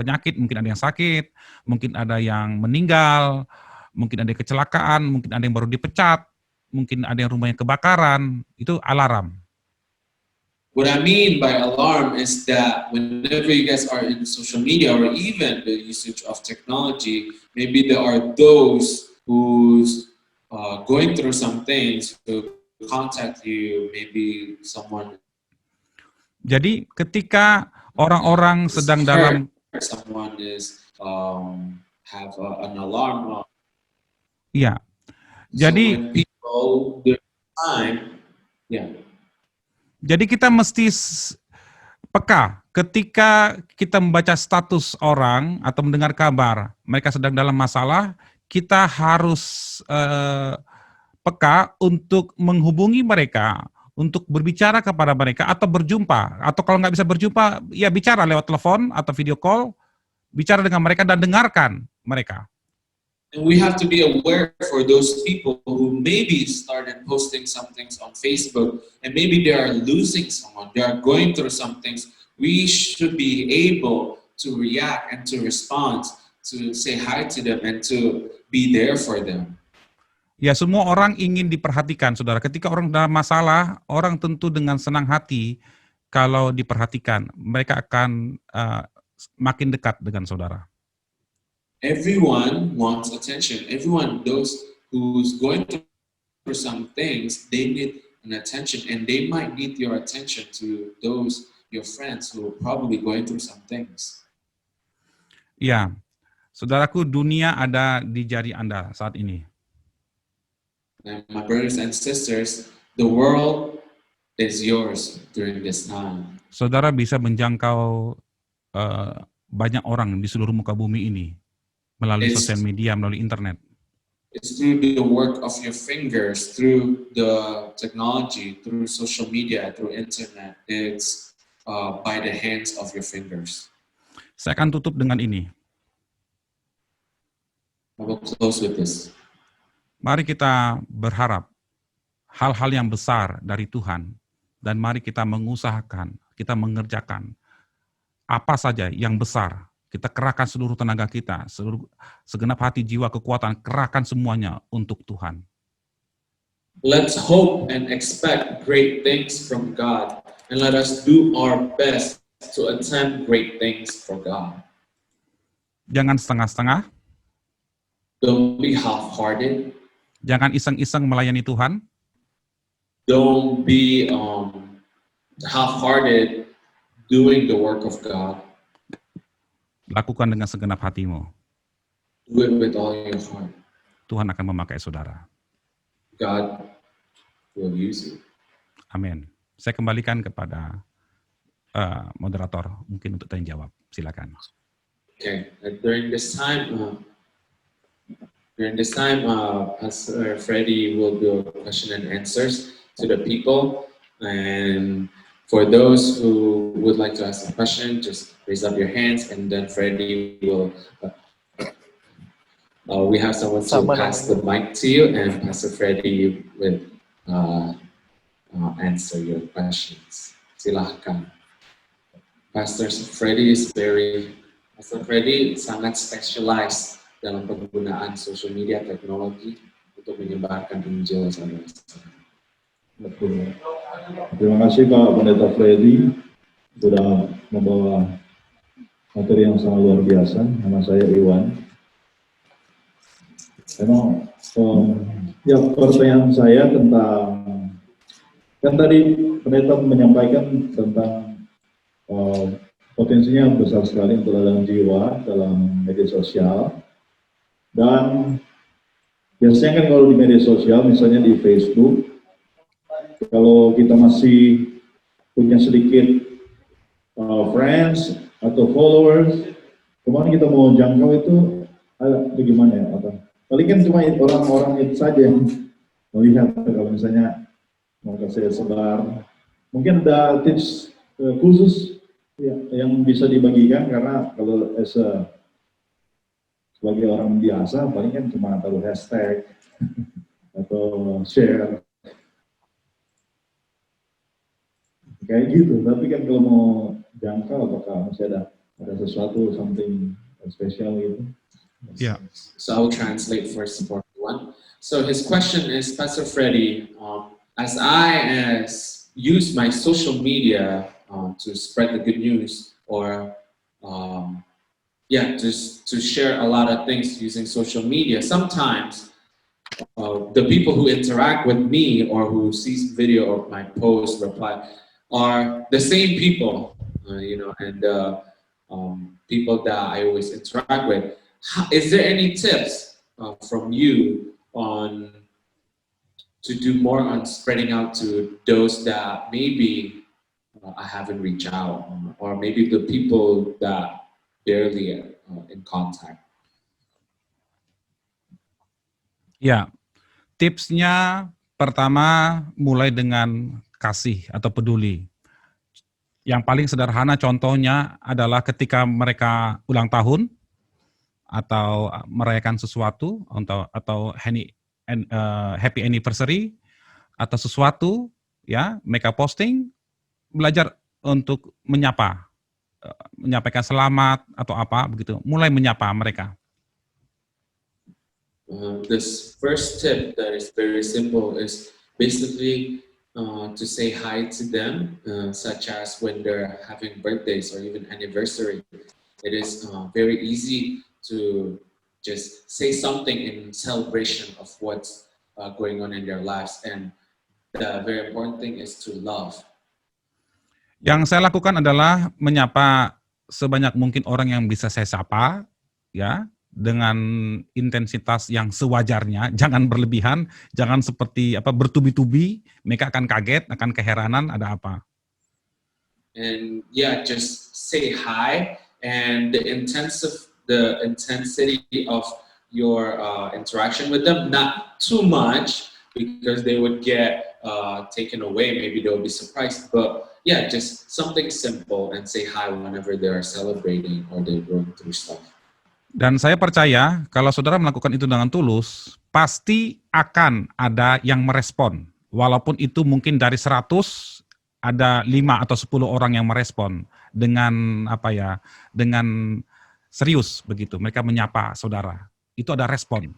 penyakit, mungkin ada yang sakit, mungkin ada yang meninggal, mungkin ada yang kecelakaan, mungkin ada yang baru dipecat, mungkin ada yang rumahnya kebakaran, itu alarm. What I mean by alarm is that whenever you guys are in social media or even the usage of technology, maybe there are those who's going through some things who contact you, maybe someone. Jadi ketika orang-orang sedang dalam, someone is have an alarm. ya, jadi so people the time, yeah. Jadi kita mesti peka ketika kita membaca status orang atau mendengar kabar mereka sedang dalam masalah, kita harus peka untuk menghubungi mereka, untuk berbicara kepada mereka atau berjumpa, atau kalau nggak bisa berjumpa, ya bicara lewat telepon atau video call, bicara dengan mereka dan dengarkan mereka. And we have to be aware for those people who maybe started posting some things on Facebook and maybe they are losing someone, they are going through some things. We should be able to react and to respond, to say hi to them and to be there for them. Ya, semua orang ingin diperhatikan, saudara. Ketika orang dalam masalah, orang tentu dengan senang hati kalau diperhatikan. Mereka akan makin dekat dengan saudara. Everyone wants attention. Everyone, those who's going through some things, they need an attention, and they might need your attention to those, your friends who are probably going through some things. Ya, saudaraku, dunia ada di jari Anda saat ini. And my brothers and sisters, the world is yours during this time. Saudara bisa menjangkau banyak orang di seluruh muka bumi ini melalui sosial media, melalui internet. It's through the work of your fingers, through the technology, through social media, through internet. It's by the hands of your fingers. Saya akan tutup dengan ini. I will close with this. Mari kita berharap hal-hal yang besar dari Tuhan, dan mari kita mengusahakan, kita mengerjakan apa saja yang besar. Kita kerahkan seluruh tenaga kita, segenap hati, jiwa, kekuatan, kerahkan semuanya untuk Tuhan. Let's hope and expect great things from God, and let us do our best to attempt great things for God. Jangan setengah-setengah. Don't be half-hearted. Jangan iseng-iseng melayani Tuhan. Don't be half-hearted doing the work of God. Lakukan dengan segenap hatimu. Do it with all your heart. Tuhan akan memakai saudara. God will use you. Amin. Saya kembalikan kepada moderator, mungkin untuk tanya jawab. Silakan. Okay. During this time, Pastor Freddie will do question and answers to the people. And for those who would like to ask a question, just raise up your hands, and then Freddie will. We have someone to pass the mic to you, and Pastor Freddie will answer your questions. Silahkan. Pastor Freddie sangat specialized dalam penggunaan social media teknologi untuk menyebarkan Injil saudara-saudara. Betul. Terima kasih Pak Pendeta Freddy sudah membawa materi yang sangat luar biasa. Nama saya Iwan. Memang ya pertanyaan saya tentang kan tadi pendeta menyampaikan tentang potensinya besar sekali untuk dalam jiwa dalam media sosial. Dan biasanya kan kalau di media sosial, misalnya di Facebook, kalau kita masih punya sedikit friends atau followers, kemana kita mau jangkau itu bagaimana ya? Paling kan cuma orang-orang itu saja yang melihat. Kalau misalnya mau saya sebar, mungkin ada tips khusus ya, yang bisa dibagikan, karena kalau sebagai orang biasa paling kan cuma taruh hashtag atau share kayak gitu. Tapi kan kalau mau jangkau, apakah masih ada sesuatu something spesial gitu? Yeah. So I'll translate first for one. So his question is, Pastor Freddie, as I use my social media to spread the good news, or just to share a lot of things using social media. Sometimes the people who interact with me or who sees video of my post, reply, are the same people, and people that I always interact with. Is there any tips from you on to do more on spreading out to those that maybe I haven't reached out, or maybe the people that barely in contact? Ya, tipsnya pertama mulai dengan kasih atau peduli. Yang paling sederhana contohnya adalah ketika mereka ulang tahun atau merayakan sesuatu atau happy anniversary atau sesuatu, ya mereka posting, belajar untuk menyapa menyampaikan selamat atau apa begitu, mulai menyapa mereka. This first tip that is very simple is basically to say hi to them, such as when they're having birthdays or even anniversary. It is very easy to just say something in celebration of what's going on in their lives, and the very important thing is to love. Yang saya lakukan adalah menyapa sebanyak mungkin orang yang bisa saya sapa, ya, dengan intensitas yang sewajarnya, jangan berlebihan, jangan seperti bertubi-tubi, mereka akan kaget, akan keheranan ada apa. And yeah, just say hi, and the intensity of your interaction with them, not too much, because they would get taken away. Maybe they'll be surprised, but yeah, just something simple and say hi whenever they are celebrating or they're going through stuff. Dan saya percaya kalau saudara melakukan itu dengan tulus, pasti akan ada yang merespon. Walaupun itu mungkin dari 100, ada 5 atau 10 orang yang merespon dengan dengan serius begitu. Mereka menyapa saudara. Itu ada respon.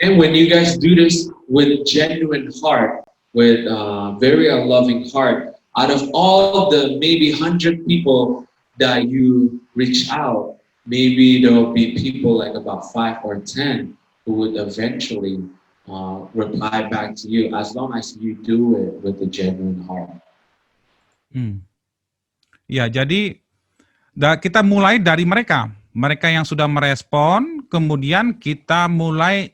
And when you guys do this with genuine heart, with very loving heart, out of all the maybe 100 people that you reach out, maybe there will be people like about 5 or 10 who would eventually reply back to you, as long as you do it with a genuine heart. Ya, jadi kita mulai dari mereka yang sudah merespon, kemudian kita mulai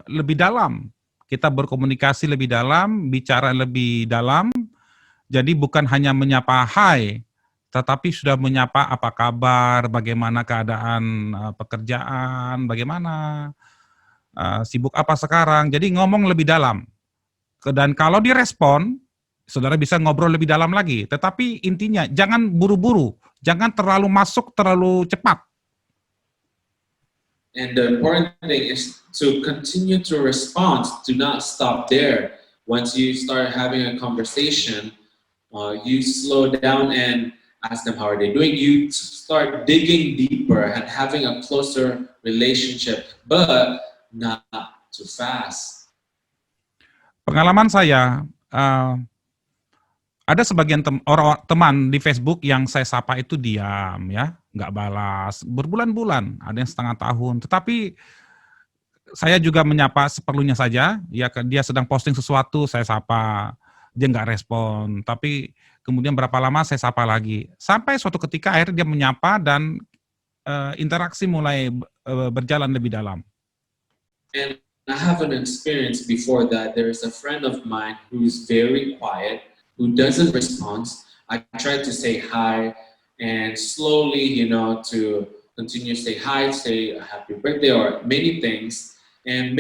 lebih dalam, kita berkomunikasi lebih dalam, bicara lebih dalam. Jadi bukan hanya menyapa hai, tetapi sudah menyapa apa kabar, bagaimana keadaan pekerjaan, bagaimana sibuk apa sekarang. Jadi ngomong lebih dalam. Dan kalau direspon, saudara bisa ngobrol lebih dalam lagi. Tetapi intinya jangan buru-buru, jangan terlalu masuk terlalu cepat. And the important thing is to continue to respond, do not stop there. Once you start having a conversation, you slow down and ask them how are they doing. You start digging deeper and having a closer relationship, but not too fast. Pengalaman saya, ada sebagian teman di Facebook yang saya sapa itu diam, ya, nggak balas, berbulan-bulan, ada yang setengah tahun. Tetapi saya juga menyapa seperlunya saja, ya, dia sedang posting sesuatu, saya sapa. Dia nggak respon, tapi kemudian berapa lama saya sapa lagi. Sampai suatu ketika akhirnya dia menyapa dan interaksi mulai berjalan lebih dalam. And I have an experience before that. There is a friend of mine who's very quiet, who doesn't respond. I tried to say hi, and slowly, to continue to say hi, say happy birthday, or many things. And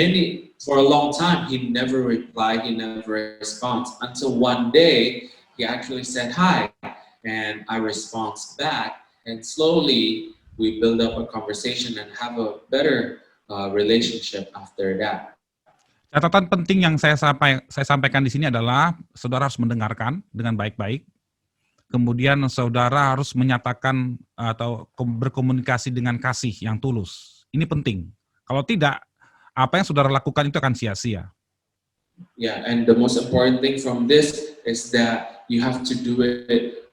for a long time, he never replied, he never responds, until one day, he actually said hi, and I respond back, and slowly, we build up a conversation and have a better relationship after that. Catatan penting yang saya sampaikan di sini adalah saudara harus mendengarkan dengan baik-baik. Kemudian saudara harus menyatakan atau berkomunikasi dengan kasih yang tulus. Ini penting. Kalau tidak, apa yang saudara lakukan itu akan sia-sia. Yeah, and the most important thing from this is that you have to do it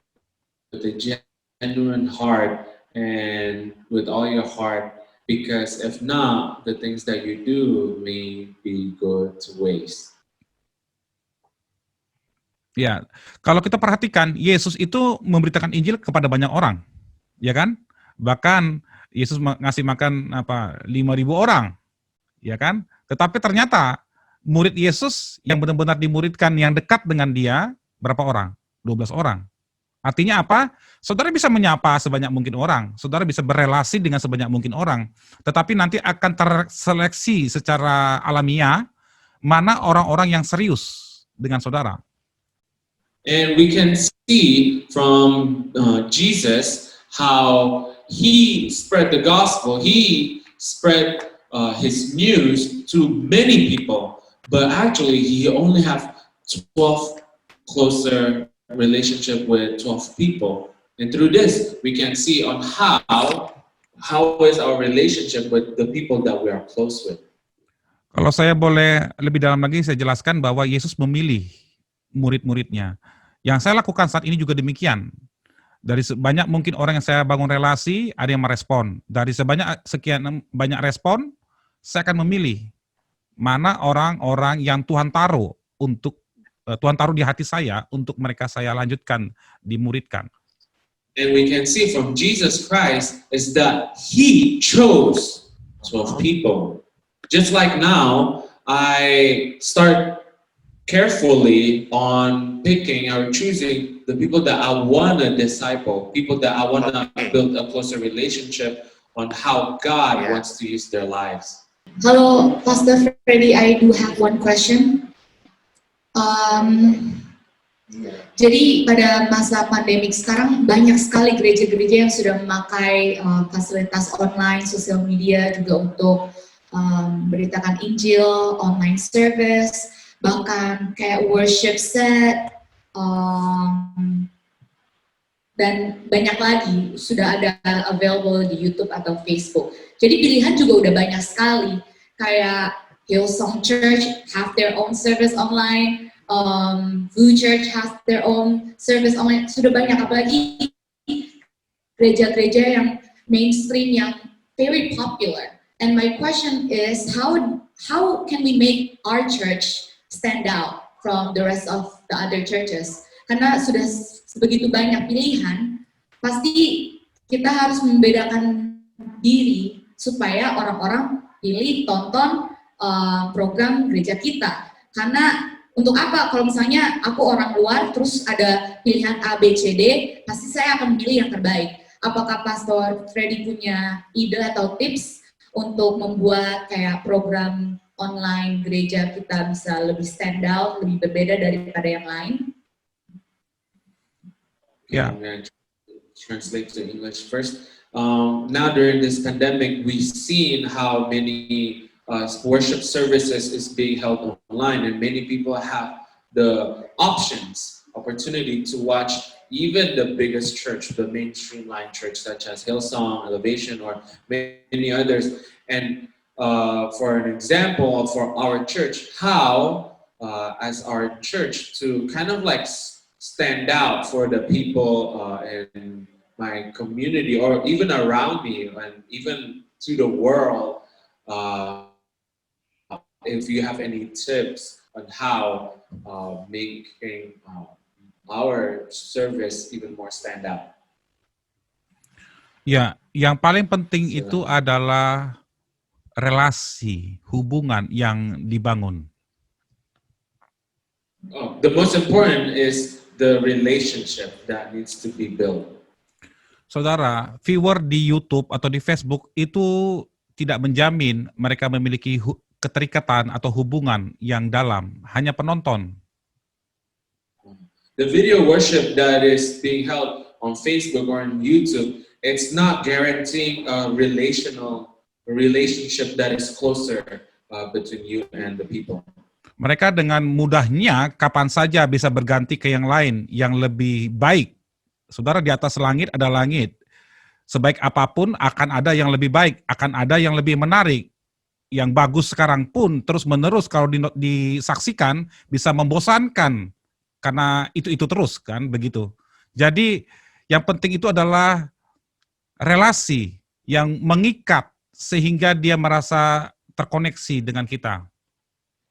with a genuine heart and with all your heart, because if not, the things that you do may be go to waste. Ya, kalau kita perhatikan, Yesus itu memberitakan Injil kepada banyak orang, ya kan? Bahkan Yesus ngasih makan 5.000 orang, ya kan? Tetapi ternyata murid Yesus yang benar-benar dimuridkan, yang dekat dengan dia, berapa orang? 12 orang. Artinya apa? Saudara bisa menyapa sebanyak mungkin orang, saudara bisa berelasi dengan sebanyak mungkin orang, tetapi nanti akan terseleksi secara alamiah mana orang-orang yang serius dengan saudara. And we can see from Jesus how he spread the gospel, he spread his news to many people, but actually he only have 12 closer relationship with 12 people. And through this, we can see on how is our relationship with the people that we are close with. Kalau saya boleh lebih dalam lagi, saya jelaskan bahwa Yesus memilih murid-muridnya. Yang saya lakukan saat ini juga demikian. Dari sebanyak mungkin orang yang saya bangun relasi, ada yang merespon. Dari sekian banyak respon, saya akan memilih mana orang-orang yang Tuhan taruh di hati saya untuk mereka saya lanjutkan, dimuridkan. And we can see from Jesus Christ is that He chose 12 people. Just like now, I start carefully on picking or choosing the people that I want to disciple, people that I want to build a closer relationship on how God wants to use their lives. Hello, Pastor Freddy, I do have one question. Jadi pada masa pandemik sekarang banyak sekali gereja-gereja yang sudah memakai fasilitas online, sosial media juga untuk beritakan Injil, online service, bahkan kayak worship set, dan banyak lagi sudah ada available di YouTube atau Facebook. Jadi pilihan juga udah banyak sekali, kayak Hillsong Church have their own service online, Blue Church has their own service online, sudah banyak, apalagi gereja-gereja yang mainstream yang very popular. And my question is, how can we make our church stand out from the rest of the other churches? Karena sudah begitu banyak pilihan, pasti kita harus membedakan diri supaya orang-orang pilih, tonton program gereja kita. Karena untuk apa? Kalau misalnya aku orang luar, terus ada pilihan A, B, C, D, pasti saya akan pilih yang terbaik. Apakah Pastor Freddy punya ide atau tips untuk membuat kayak program online gereja kita bisa lebih stand out, lebih berbeda daripada yang lain? Yeah. I'm going to translate to English first. Now during this pandemic, we've seen how many worship services is being held online, and many people have the opportunity to watch even the biggest church, the mainstream line church, such as Hillsong, Elevation, or many others. And for an example, for our church, how as our church to kind of like stand out for the people in my community or even around me and even to the world. If you have any tips on how making our service even more stand out. Ya, yang paling penting itu adalah relasi, hubungan yang dibangun. The most important is the relationship that needs to be built. Saudara, viewer di YouTube atau di Facebook itu tidak menjamin mereka memiliki keterikatan atau hubungan yang dalam, hanya penonton. The video worship that is being held on Facebook or on YouTube, it's not guaranteeing a relationship that is closer between you and the people. Mereka dengan mudahnya kapan saja bisa berganti ke yang lain, yang lebih baik. Saudara, di atas langit ada langit. Sebaik apapun akan ada yang lebih baik, akan ada yang lebih menarik. Yang bagus sekarang pun terus-menerus kalau disaksikan bisa membosankan karena itu terus kan begitu. Jadi yang penting itu adalah relasi yang mengikat sehingga dia merasa terkoneksi dengan kita.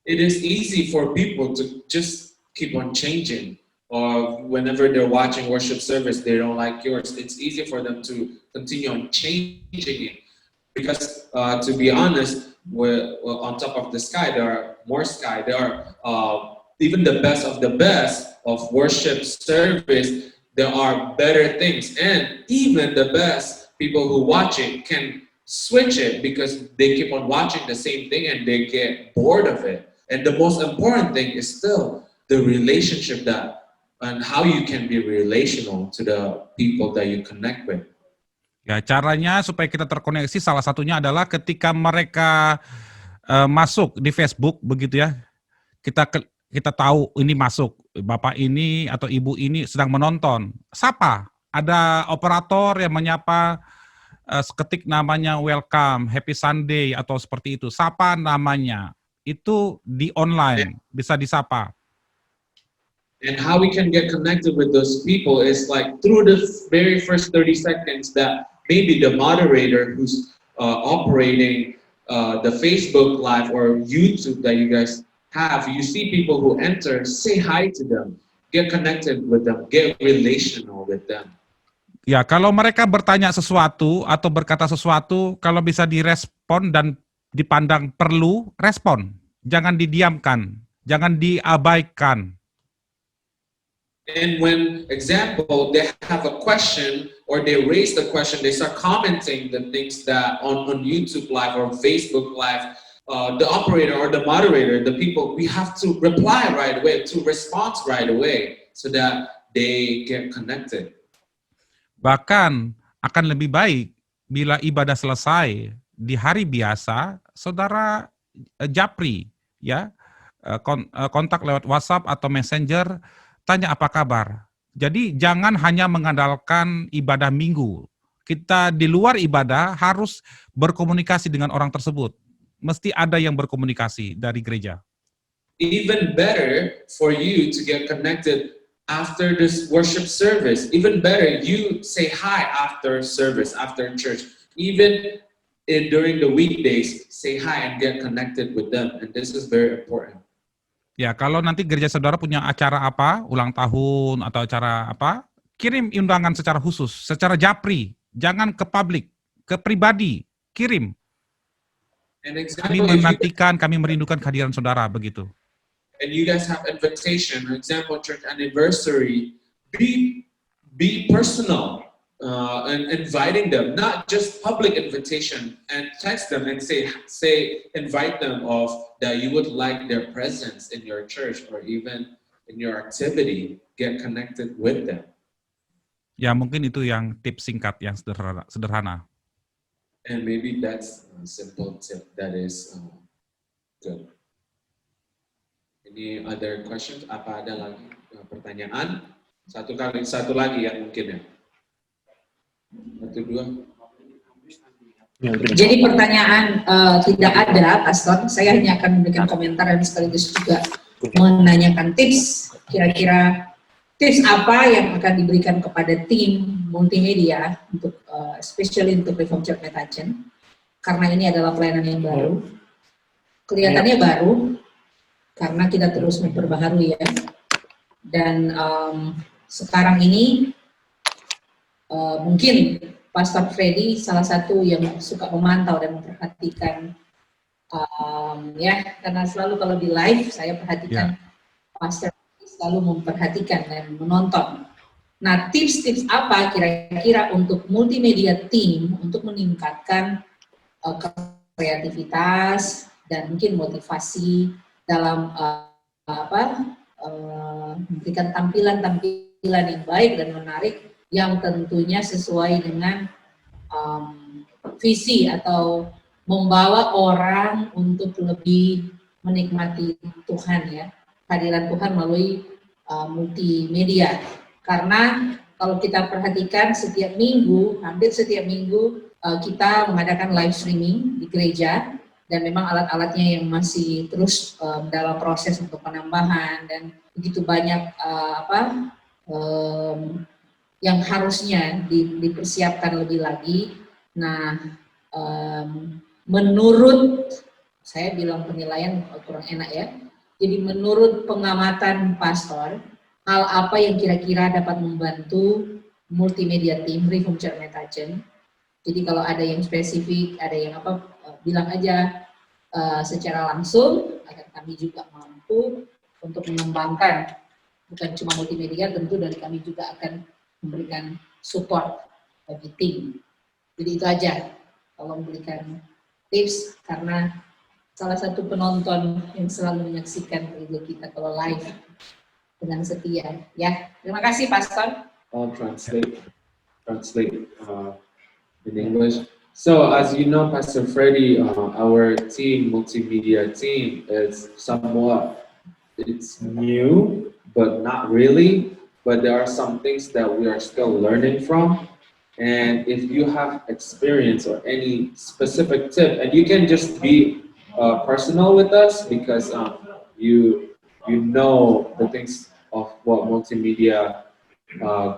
It is easy for people to just keep on changing, or whenever they're watching worship service they don't like yours, it's easy for them to continue on changing it because to be honest, on top of the sky, there are more sky. There are even the best of worship service. There are better things, and even the best people who watch it can switch it because they keep on watching the same thing and they get bored of it. And the most important thing is still the relationship and how you can be relational to the people that you connect with. Ya, caranya supaya kita terkoneksi salah satunya adalah ketika mereka masuk di Facebook begitu ya. Kita tahu ini masuk, bapak ini atau ibu ini sedang menonton. Sapa, ada operator yang menyapa seketik namanya welcome, happy Sunday atau seperti itu. Sapa namanya. Itu di online bisa disapa. And how we can get connected with those people is like through the very first 30 seconds that maybe the moderator who's operating the Facebook Live or YouTube that you guys have, you see people who enter, say hi to them, get connected with them, get relational with them. Ya, kalau mereka bertanya sesuatu atau berkata sesuatu, kalau bisa direspon dan dipandang perlu, respon. Jangan didiamkan, jangan diabaikan. And when, example, they have a question or they raise the question, they start commenting the things that on YouTube Live or Facebook Live, the operator or the moderator, the people, we have to reply right away, to respond right away so that they get connected. Bahkan akan lebih baik bila ibadah selesai di hari biasa, saudara japri, ya, kontak lewat WhatsApp atau Messenger, tanya apa kabar. Jadi jangan hanya mengandalkan ibadah minggu. Kita di luar ibadah harus berkomunikasi dengan orang tersebut. Mesti ada yang berkomunikasi dari gereja. Even better for you to get connected after this worship service. Even better, you say hi after service, after church. Even during the weekdays, say hi and get connected with them. And this is very important. Ya, kalau nanti gereja saudara punya acara apa, ulang tahun atau acara apa, kirim undangan secara khusus, secara japri, jangan ke publik, ke pribadi, kirim. Kami menantikan, kami merindukan kehadiran saudara, begitu. And you guys have invitation, for example, church anniversary, be personal and inviting them, not just public invitation, and text them and say invite them of that you would like their presence in your church or even in your activity, get connected with them. Ya, mungkin itu yang tips singkat yang sederhana. And maybe that's a simple tip that is good. Any other questions? Apa ada lagi pertanyaan? Satu lagi yang mungkin ya. Satu, dua. Jadi pertanyaan tidak ada, Pastor. Saya hanya akan memberikan komentar dan sekaligus juga menanyakan tips. Kira-kira tips apa yang akan diberikan kepada tim multimedia untuk, especially untuk Reformed Church Mettachen, karena ini adalah pelayanan yang baru. Kelihatannya baru karena kita terus memperbaharui ya. Dan sekarang ini mungkin Pastor Freddy salah satu yang suka memantau dan memperhatikan, ya, karena selalu kalau di live saya perhatikan Pastor selalu memperhatikan dan menonton. Nah, tips-tips apa kira-kira untuk multimedia team untuk meningkatkan kreativitas dan mungkin motivasi dalam memberikan tampilan-tampilan yang baik dan menarik, yang tentunya sesuai dengan visi atau membawa orang untuk lebih menikmati Tuhan ya, kehadiran Tuhan melalui multimedia. Karena kalau kita perhatikan setiap minggu, hampir setiap minggu kita mengadakan live streaming di gereja, dan memang alat-alatnya yang masih terus dalam proses untuk penambahan, dan begitu banyak yang harusnya dipersiapkan lebih lagi. Nah, menurut saya bilang penilaian kurang enak ya. Jadi menurut pengamatan Pastor, hal apa yang kira-kira dapat membantu multimedia team Reformed Church Mettachen? Jadi kalau ada yang spesifik, ada yang apa, bilang aja secara langsung agar kami juga mampu untuk mengembangkan, bukan cuma multimedia, tentu dari kami juga akan memberikan support bagi tim. Jadi itu aja, kalau memberikan tips, karena salah satu penonton yang selalu menyaksikan video kita kalau live dengan setia. Ya, terima kasih Pastor. I'll translate in English. So as you know, Pastor Freddy, our team, multimedia team, is somewhat, it's new, but not really. but there are some things that we are still learning from. And if you have experience or any specific tip, and you can just be personal with us because you know the things of what multimedia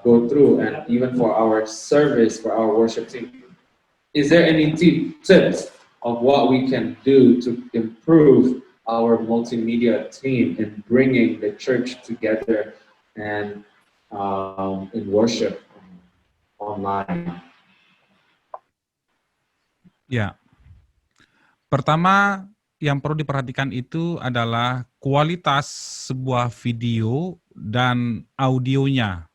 go through, and even for our service, for our worship team, is there any tips of what we can do to improve our multimedia team in bringing the church together and in worship online? Ya, pertama yang perlu diperhatikan itu adalah kualitas sebuah video dan audionya.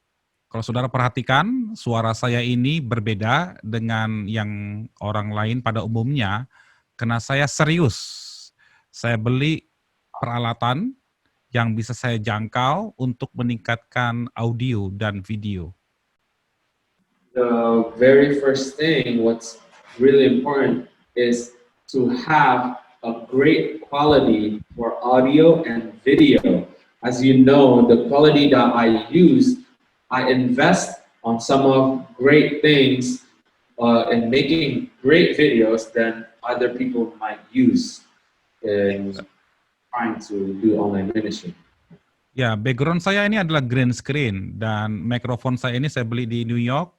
Kalau saudara perhatikan, suara saya ini berbeda dengan yang orang lain pada umumnya, karena saya serius. Saya beli peralatan yang bisa saya jangkau untuk meningkatkan audio dan video. The very first thing, what's really important is to have a great quality for audio and video. As you know, the quality that I use, I invest on some of great things in making great videos than other people might use in trying to do online ministry. Ya, background saya ini adalah green screen dan mikrofon saya ini saya beli di New York.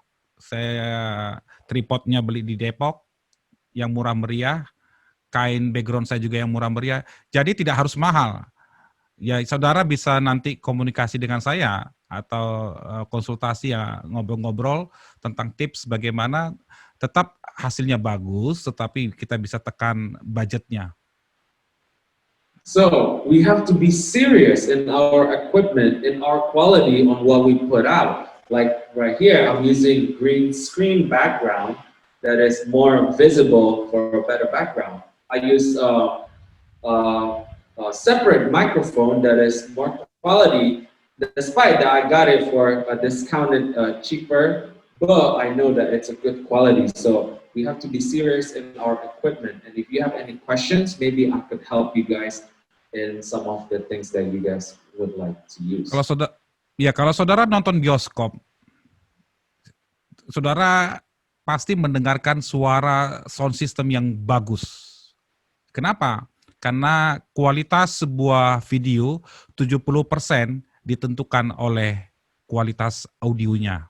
Saya tripodnya beli di Depok yang murah meriah. Kain background saya juga yang murah meriah. Jadi tidak harus mahal. Ya, saudara bisa nanti komunikasi dengan saya atau konsultasi ya, ngobrol-ngobrol tentang tips bagaimana tetap hasilnya bagus, tetapi kita bisa tekan budgetnya. So we have to be serious in our equipment, in our quality on what we put out. Like right here, I'm using green screen background that is more visible for a better background. I use a separate microphone that is more quality, despite that I got it for a discounted cheaper, but I know that it's a good quality. So we have to be serious in our equipment. And if you have any questions, maybe I could help you guys in some of the things that you guys would like to use. Kalau saudara nonton bioskop, saudara pasti mendengarkan suara sound system yang bagus. Kenapa? Karena kualitas sebuah video 70% ditentukan oleh kualitas audionya.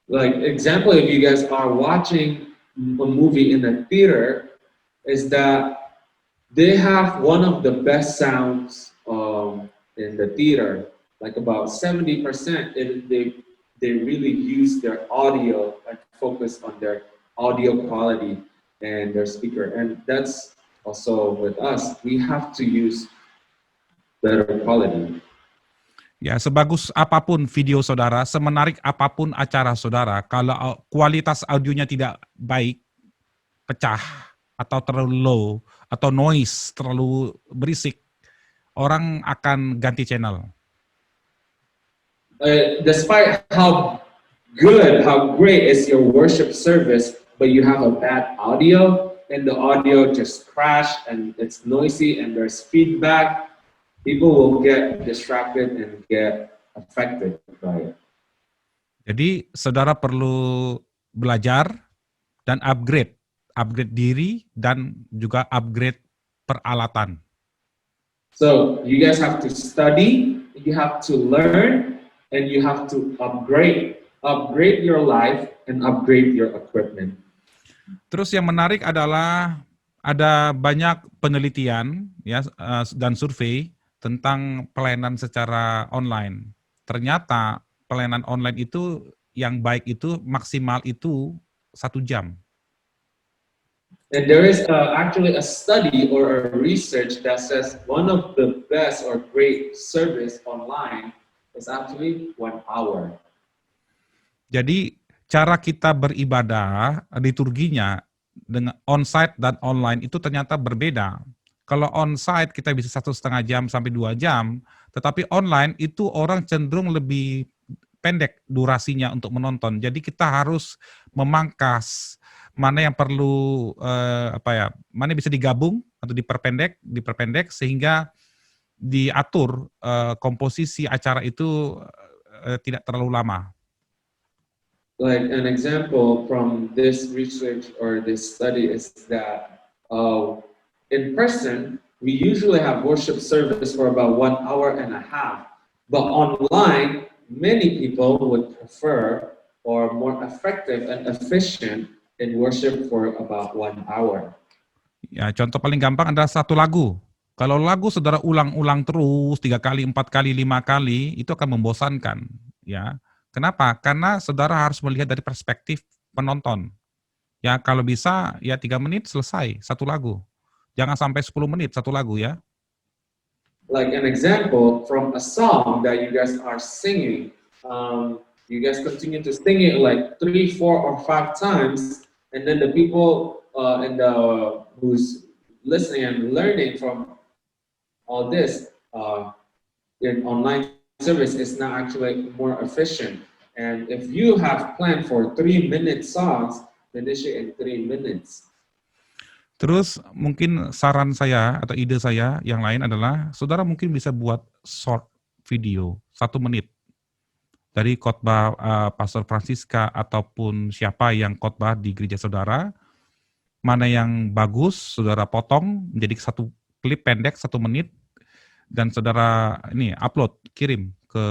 Like example, if you guys are watching a movie in a theater, is that they have one of the best sounds in the theater, like about 70%. They really use their audio and focus on their audio quality and their speaker. And that's also with us. We have to use better quality. Ya, sebagus apapun video saudara, semenarik apapun acara saudara, kalau kualitas audionya tidak baik, pecah, atau terlalu low, atau noise, terlalu berisik, orang akan ganti channel. Despite how good, how great is your worship service, but you have a bad audio, and the audio just crash, and it's noisy, and there's feedback, people will get distracted and get affected by it. Jadi, saudara perlu belajar dan upgrade diri dan juga upgrade peralatan. So you guys have to study, you have to learn, and you have to upgrade your life and upgrade your equipment. Terus yang menarik adalah ada banyak penelitian ya dan survei tentang pelayanan secara online. Ternyata pelayanan online itu yang baik itu maksimal itu 1 jam. And there is actually a study or a research that says one of the best or great service online is actually 1 hour. Jadi cara kita beribadah, liturginya dengan onsite dan online itu ternyata berbeda. Kalau onsite kita bisa 1,5 jam sampai 2 jam, tetapi online itu orang cenderung lebih pendek durasinya untuk menonton. Jadi kita harus memangkas mana yang perlu mana yang bisa digabung atau diperpendek sehingga diatur komposisi acara itu tidak terlalu lama. Like an example from this research or this study is that in person, we usually have worship service for about 1.5 hours, but online, many people would prefer or more effective and efficient in worship for about 1 hour. Ya, contoh paling gampang adalah satu lagu. Kalau lagu saudara ulang-ulang terus 3 kali, 4 kali, 5 kali, itu akan membosankan. Ya, kenapa? Karena saudara harus melihat dari perspektif penonton. Ya, kalau bisa ya 3 menit selesai satu lagu. Jangan sampai 10 menit satu lagu ya. Like an example from a song that you guys are singing, you guys continue to sing it like 3, 4, or 5 times, and then the people who's listening and learning from all this in online service is now actually more efficient. And if you have planned for 3-minute songs, finish it in 3 minutes. Terus mungkin saran saya atau ide saya yang lain adalah saudara mungkin bisa buat short video 1 menit dari khotbah Pastor Francisca ataupun siapa yang khotbah di gereja saudara. Mana yang bagus saudara potong menjadi satu klip pendek 1 menit dan saudara ini upload, kirim ke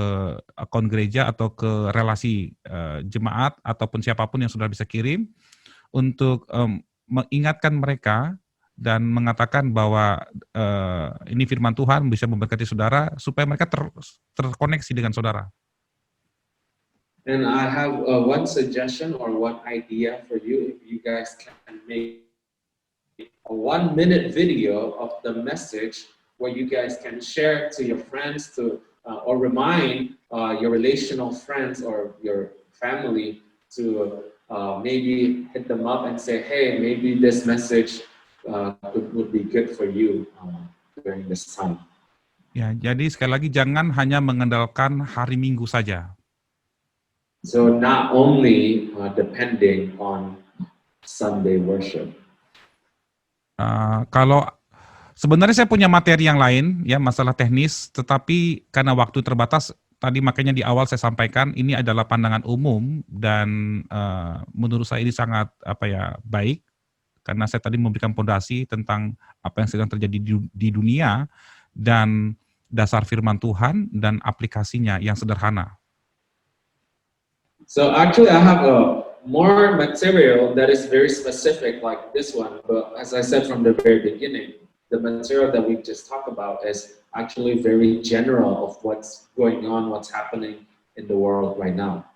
akun gereja atau ke relasi jemaat ataupun siapapun yang saudara bisa kirim untuk mengingatkan mereka dan mengatakan bahwa ini firman Tuhan bisa memberkati saudara supaya mereka terkoneksi dengan saudara. And I have one suggestion or one idea for you. If you guys can make a 1-minute video of the message where you guys can share to your friends or remind your relational friends or your family to maybe hit them up and say, hey, maybe this message would be good for you during this time. Ya, jadi sekali lagi jangan hanya mengandalkan hari Minggu saja. So not only depending on Sunday worship. Kalau sebenarnya saya punya materi yang lain, ya masalah teknis, tetapi karena waktu terbatas, tadi makanya di awal saya sampaikan ini adalah pandangan umum dan menurut saya ini sangat baik karena saya tadi memberikan pondasi tentang apa yang sedang terjadi di dunia dan dasar firman Tuhan dan aplikasinya yang sederhana. So actually, I have more material that is very specific like this one, but as I said from the very beginning, the material that we just talked about is actually very general of what's going on, what's happening in the world right now.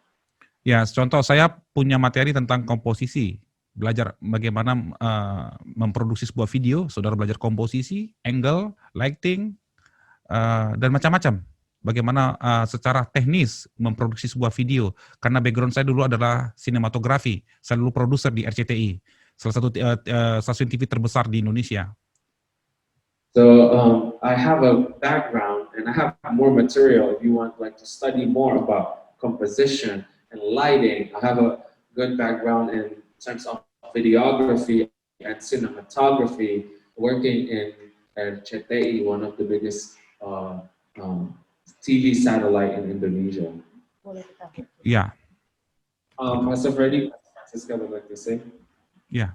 Ya, contoh saya punya materi tentang komposisi, belajar bagaimana memproduksi sebuah video, saudara belajar komposisi, angle, lighting, dan macam-macam. Bagaimana secara teknis memproduksi sebuah video, karena background saya dulu adalah sinematografi, saya dulu produser di RCTI, salah satu stasiun TV terbesar di Indonesia. So I have a background and I have more material if you want to study more about composition and lighting. I have a good background in terms of videography and cinematography, working in RCTI, one of the biggest TV satellite in Indonesia. Ya. Pastor Freddy, Francisca would like to say. Ya.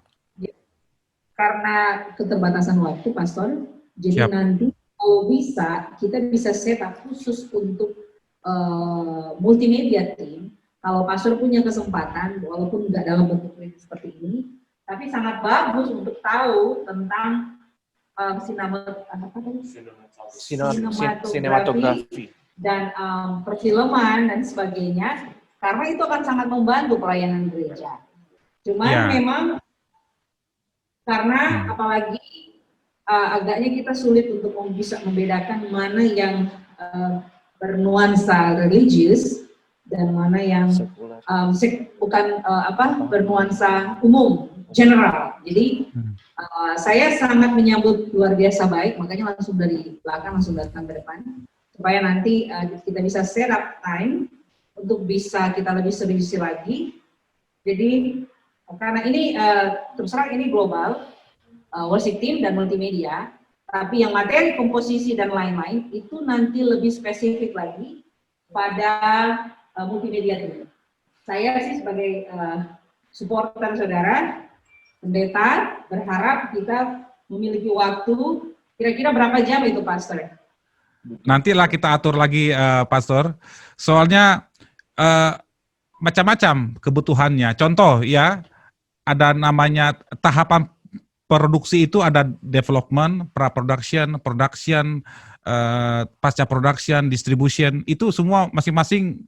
Karena keterbatasan waktu, Pastor, jadi Siap. nanti kalau bisa, kita bisa setup khusus untuk multimedia team. Kalau Pastor punya kesempatan, walaupun nggak dalam bentuk seperti ini, tapi sangat bagus untuk tahu tentang sinematografi dan perfilman dan sebagainya, karena itu akan sangat membantu pelayanan gereja. Cuman memang karena apalagi agaknya kita sulit untuk bisa membedakan mana yang bernuansa religius dan mana yang bernuansa umum, general. Jadi saya sangat menyambut luar biasa baik, makanya langsung dari belakang langsung datang ke depan supaya nanti kita bisa set up time untuk bisa kita lebih serius lagi. Jadi karena ini terus terang ini global worship team dan multimedia, Tapi yang materi, komposisi, dan lain-lain, itu nanti lebih spesifik lagi pada multimedia team. Saya sih sebagai supporter saudara, pendeta, berharap kita memiliki waktu, kira-kira berapa jam itu, Pastor? Nantilah kita atur lagi, Pastor. Soalnya macam-macam kebutuhannya. Contoh ya, ada namanya tahapan produksi itu ada development, pra-production, production, pasca production, distribution, itu semua masing-masing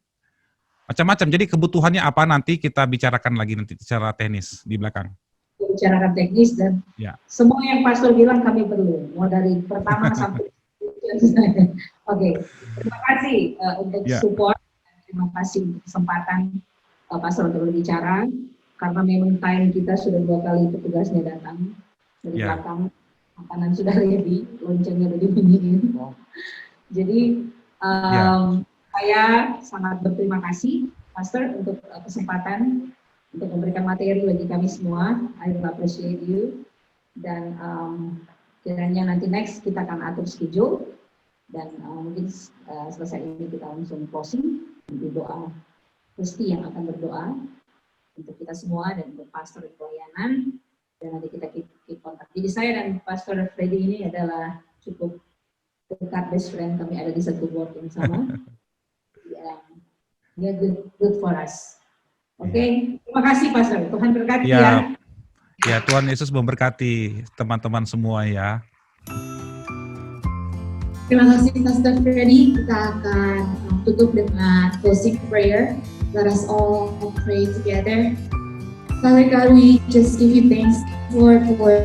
macam-macam. Jadi kebutuhannya apa nanti kita bicarakan lagi nanti secara teknis di belakang. Bicarakan teknis dan semua yang Pastor bilang kami perlu, mau dari pertama sampai Oke, terima kasih untuk support, terima kasih untuk kesempatan Pastor untuk berbicara, karena memang time kita sudah 2 kali petugasnya datang dari belakang, makanan sudah ready, loncengnya sudah dibunyiin. Jadi saya sangat berterima kasih Pastor untuk kesempatan untuk memberikan materi bagi kami semua. I will appreciate you, dan kiranya nanti next kita akan atur schedule, dan mungkin selesai ini kita langsung closing, doa Kristi yang akan berdoa untuk kita semua dan untuk Pastor di pelayanan, dan nanti kita keep kontak. Jadi saya dan Pastor Freddy ini adalah cukup dekat, best friend, kami ada di satu board yang sama. Ya, good for us. Oke, terima kasih Pastor. Tuhan berkati ya. Ya, Tuhan Yesus memberkati teman-teman semua ya. Terima kasih Pastor Freddy. Kita akan tutup dengan closing prayer. Let us all pray together. Father God, we just give you thanks, Lord, for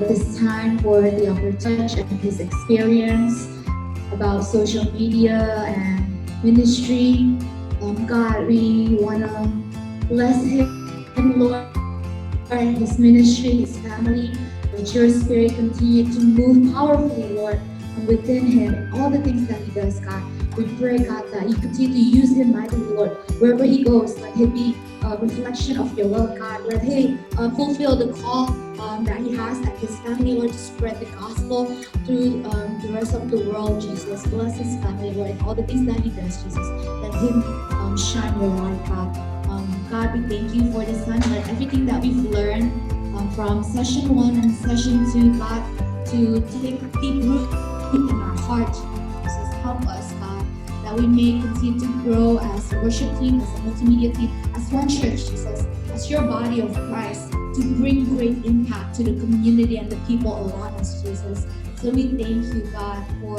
this time, for the opportunity and his experience about social media and ministry. God, we want to bless him, Lord, and his ministry, his family. Let your spirit continue to move powerfully, Lord, within him and all the things that he does, God. We pray, God, that you continue to use him mightily, Lord. Wherever he goes, let him be a reflection of your love, God. Let him fulfill the call that he has at his family, Lord, to spread the gospel through the rest of the world, Jesus. Bless his family, Lord, and all the things that he does, Jesus. Let him shine your light, God. God, we thank you for this time. Let everything that we've learned from session 1 and session 2, God, to take deep root in our heart, Jesus. Help us, God, that we may continue to grow as a worship team, as a multimedia team, as one church, Jesus, as your body of Christ, to bring great impact to the community and the people around us, Jesus. So we thank you, God, for